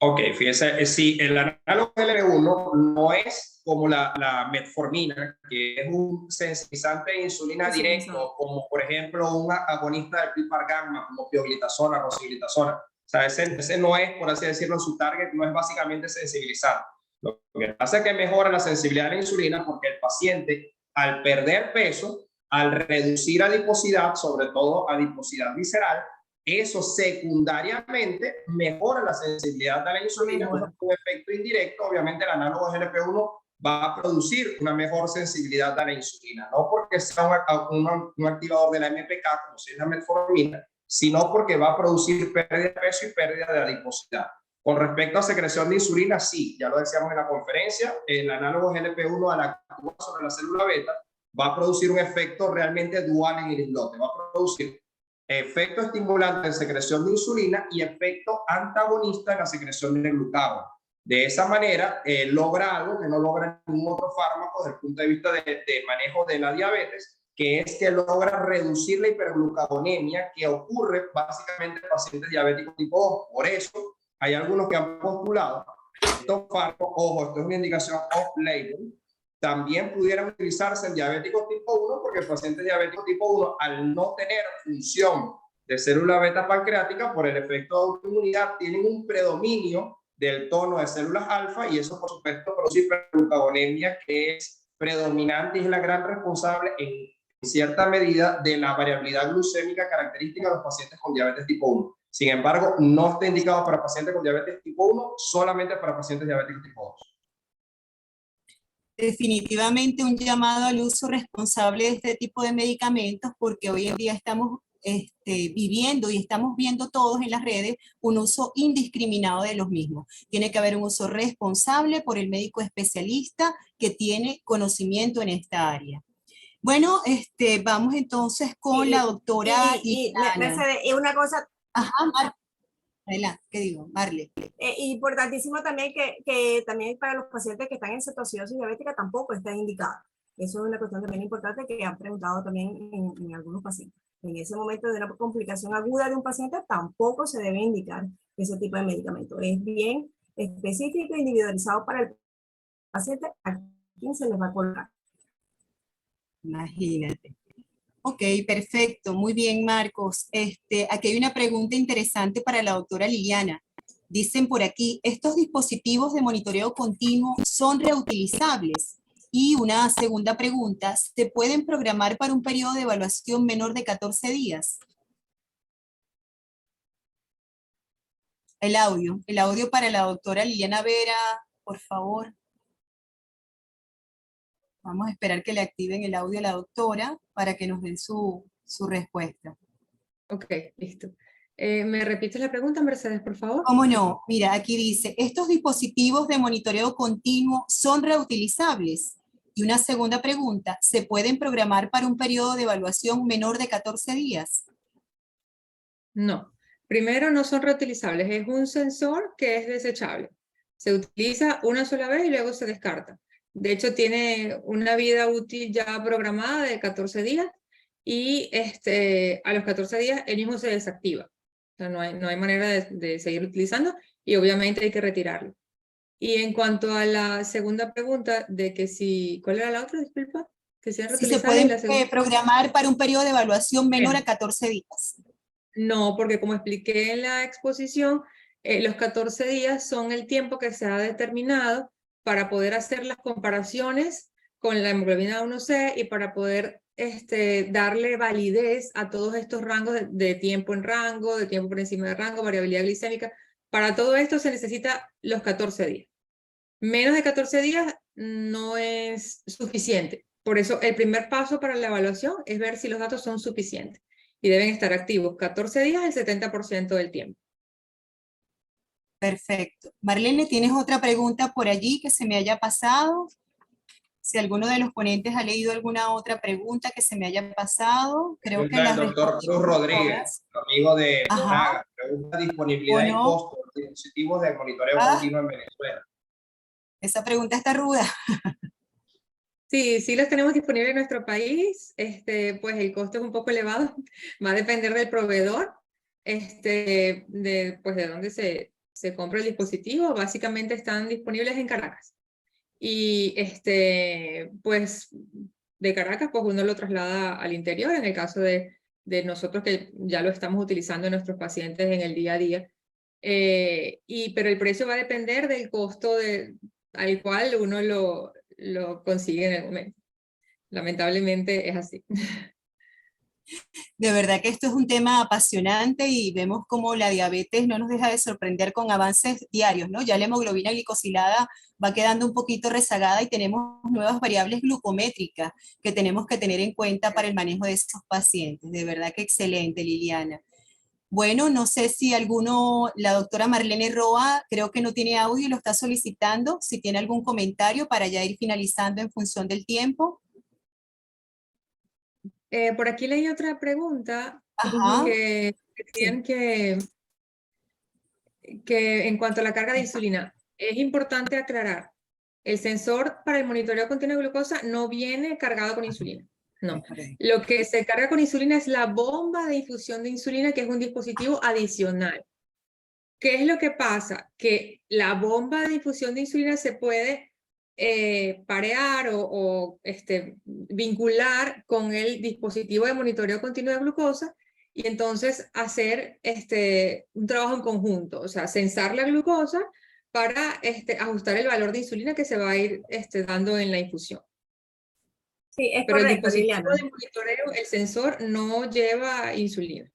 Ok, fíjese, si el análogo GLP-1 no es como la metformina, que es un sensibilizante de insulina directo, como por ejemplo un agonista del PPAR gamma, como pioglitazona, rosiglitazona. O sea, ese no es, por así decirlo, su target, no es básicamente sensibilizante. Lo que pasa es que mejora la sensibilidad de la insulina porque el paciente, al perder peso, al reducir adiposidad, sobre todo adiposidad visceral, eso secundariamente mejora la sensibilidad de la insulina, con un efecto indirecto. Obviamente el análogo GLP-1 va a producir una mejor sensibilidad a la insulina, no porque sea un activador de la MPK, como si es la metformina, sino porque va a producir pérdida de peso y pérdida de adiposidad. Con respecto a secreción de insulina, sí, ya lo decíamos en la conferencia, el análogo GLP-1 al actuar sobre la célula beta va a producir un efecto realmente dual en el islote, va a producir efecto estimulante en secreción de insulina y efecto antagonista en la secreción de glucagón. De esa manera, logra algo que no logra ningún otro fármaco desde el punto de vista de manejo de la diabetes, que es que logra reducir la hiperglucagonemia que ocurre básicamente en pacientes diabéticos tipo 2. Por eso, hay algunos que han postulado estos fármacos, ojo, esto es una indicación off-label, también pudieran utilizarse en diabéticos tipo 1, porque el paciente diabético tipo 1, al no tener función de célula beta pancreática por el efecto de autoinmunidad, tienen un predominio del tono de células alfa, y eso por supuesto produce hiperglucagonemia, que es predominante y es la gran responsable en cierta medida de la variabilidad glucémica característica de los pacientes con diabetes tipo 1. Sin embargo, no está indicado para pacientes con diabetes tipo 1, solamente para pacientes diabéticos tipo 2. definitivamente un llamado al uso responsable de este tipo de medicamentos, porque hoy en día estamos viviendo y estamos viendo todos en las redes un uso indiscriminado de los mismos. Tiene que haber un uso responsable por el médico especialista que tiene conocimiento en esta área. Bueno, vamos entonces con la doctora Liliana. Mercedes, y una cosa, Ajá, adelante, ¿qué digo? Marle. importantísimo también que también para los pacientes que están en cetoacidosis diabética tampoco está indicado. Eso es una cuestión también importante que han preguntado también en algunos pacientes. En ese momento de una complicación aguda de un paciente tampoco se debe indicar ese tipo de medicamento. Es bien específico e individualizado para el paciente a quien se les va a colocar. Imagínate. Ok, perfecto. Muy bien, Marcos. Aquí hay una pregunta interesante para la doctora Liliana. Dicen por aquí, ¿estos dispositivos de monitoreo continuo son reutilizables? Y una segunda pregunta, ¿se pueden programar para un periodo de evaluación menor de 14 días? El audio para la doctora Liliana Vera, por favor. Vamos a esperar que le activen el audio a la doctora para que nos den su respuesta. Ok, listo. ¿Me repites la pregunta, Mercedes, por favor? ¿Cómo no? Mira, aquí dice, ¿estos dispositivos de monitoreo continuo son reutilizables? Y una segunda pregunta, ¿se pueden programar para un periodo de evaluación menor de 14 días? No. Primero, no son reutilizables. Es un sensor que es desechable. Se utiliza una sola vez y luego se descarta. De hecho, tiene una vida útil ya programada de 14 días y a los 14 días el mismo se desactiva. O sea, no hay manera de seguir utilizando y obviamente hay que retirarlo. Y en cuanto a la segunda pregunta de que si, ¿cuál era la otra? Disculpa. Que sean Si se reutilizables. pueden programar para un periodo de evaluación menor Bueno. a 14 días. No, porque como expliqué en la exposición, los 14 días son el tiempo que se ha determinado para poder hacer las comparaciones con la hemoglobina A1C y para poder darle validez a todos estos rangos de tiempo en rango, de tiempo por encima de rango, variabilidad glicémica. Para todo esto se necesita los 14 días. Menos de 14 días no es suficiente. Por eso el primer paso para la evaluación es ver si los datos son suficientes y deben estar activos 14 días el 70% del tiempo. Perfecto. Marlene, ¿tienes otra pregunta por allí que se me haya pasado? Si alguno de los ponentes ha leído alguna otra pregunta que se me haya pasado, creo que el doctor Cruz Rodríguez, amigo de Monaga, pregunta disponibilidad y costo de dispositivos de monitoreo continuo en Venezuela. Esa pregunta está ruda. Sí, sí los tenemos disponibles en nuestro país, pues el costo es un poco elevado, va a depender del proveedor, pues de dónde se compra el dispositivo. Básicamente están disponibles en Caracas. Y pues de Caracas, pues uno lo traslada al interior, en el caso de nosotros que ya lo estamos utilizando en nuestros pacientes en el día a día. Pero el precio va a depender del costo al cual uno lo consigue en el momento. Lamentablemente es así. De verdad que esto es un tema apasionante y vemos cómo la diabetes no nos deja de sorprender con avances diarios, ¿no? Ya la hemoglobina glicosilada va quedando un poquito rezagada y tenemos nuevas variables glucométricas que tenemos que tener en cuenta para el manejo de esos pacientes. De verdad que excelente, Liliana. Bueno, no sé si la doctora Marlene Roa, creo que no tiene audio y lo está solicitando, si tiene algún comentario para ya ir finalizando en función del tiempo. Por aquí leí otra pregunta que decían que en cuanto a la carga de insulina, es importante aclarar, el sensor para el monitoreo continuo de glucosa no viene cargado con insulina. No, lo que se carga con insulina es la bomba de infusión de insulina, que es un dispositivo adicional. ¿Qué es lo que pasa? Que la bomba de infusión de insulina se puede parear o vincular con el dispositivo de monitoreo continuo de glucosa y entonces hacer un trabajo en conjunto, o sea, sensar la glucosa para ajustar el valor de insulina que se va a ir dando en la infusión. Sí, es Pero correcto, el dispositivo Liliana. de monitoreo, el sensor, no lleva insulina.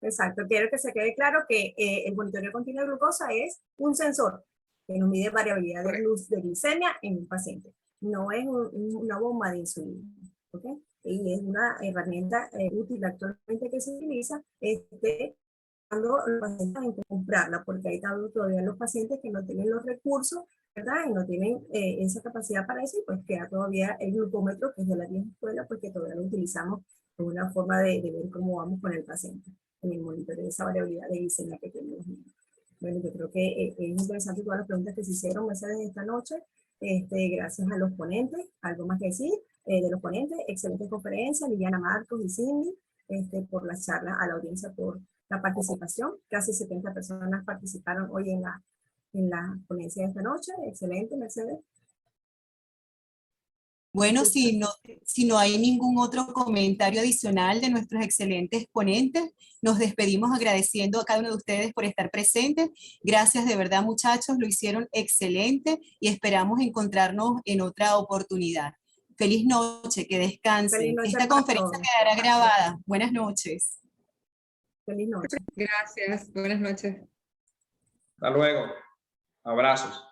Exacto, quiero que se quede claro que el monitoreo continuo de glucosa es un sensor que nos mide variabilidad de glucemia en un paciente. no es una bomba de insulina, ¿ok? Y es una herramienta útil actualmente que se utiliza cuando los pacientes tienen que comprarla, porque hay todavía los pacientes que no tienen los recursos, ¿verdad? Y no tienen esa capacidad para eso, y pues queda todavía el glucómetro, que es de la vieja escuela, pues que todavía lo utilizamos como una forma de ver cómo vamos con el paciente en el monitoreo de esa variabilidad de glicemia que tenemos. Bueno, yo creo que es interesante todas las preguntas que se hicieron esta noche. Gracias a los ponentes. ¿Algo más que decir de los ponentes? Excelente conferencia, Liliana, Marcos y Cindy, por las charlas, a la audiencia por la participación. Casi 70 personas participaron hoy en la ponencia de esta noche. Excelente, Mercedes. Bueno, si no hay ningún otro comentario adicional de nuestros excelentes ponentes, nos despedimos agradeciendo a cada uno de ustedes por estar presentes. Gracias de verdad, muchachos, lo hicieron excelente y esperamos encontrarnos en otra oportunidad. Feliz noche, que descansen. Feliz noche. Esta conferencia quedará grabada. Buenas noches. Feliz noche. Gracias, buenas noches. Hasta luego. Abrazos.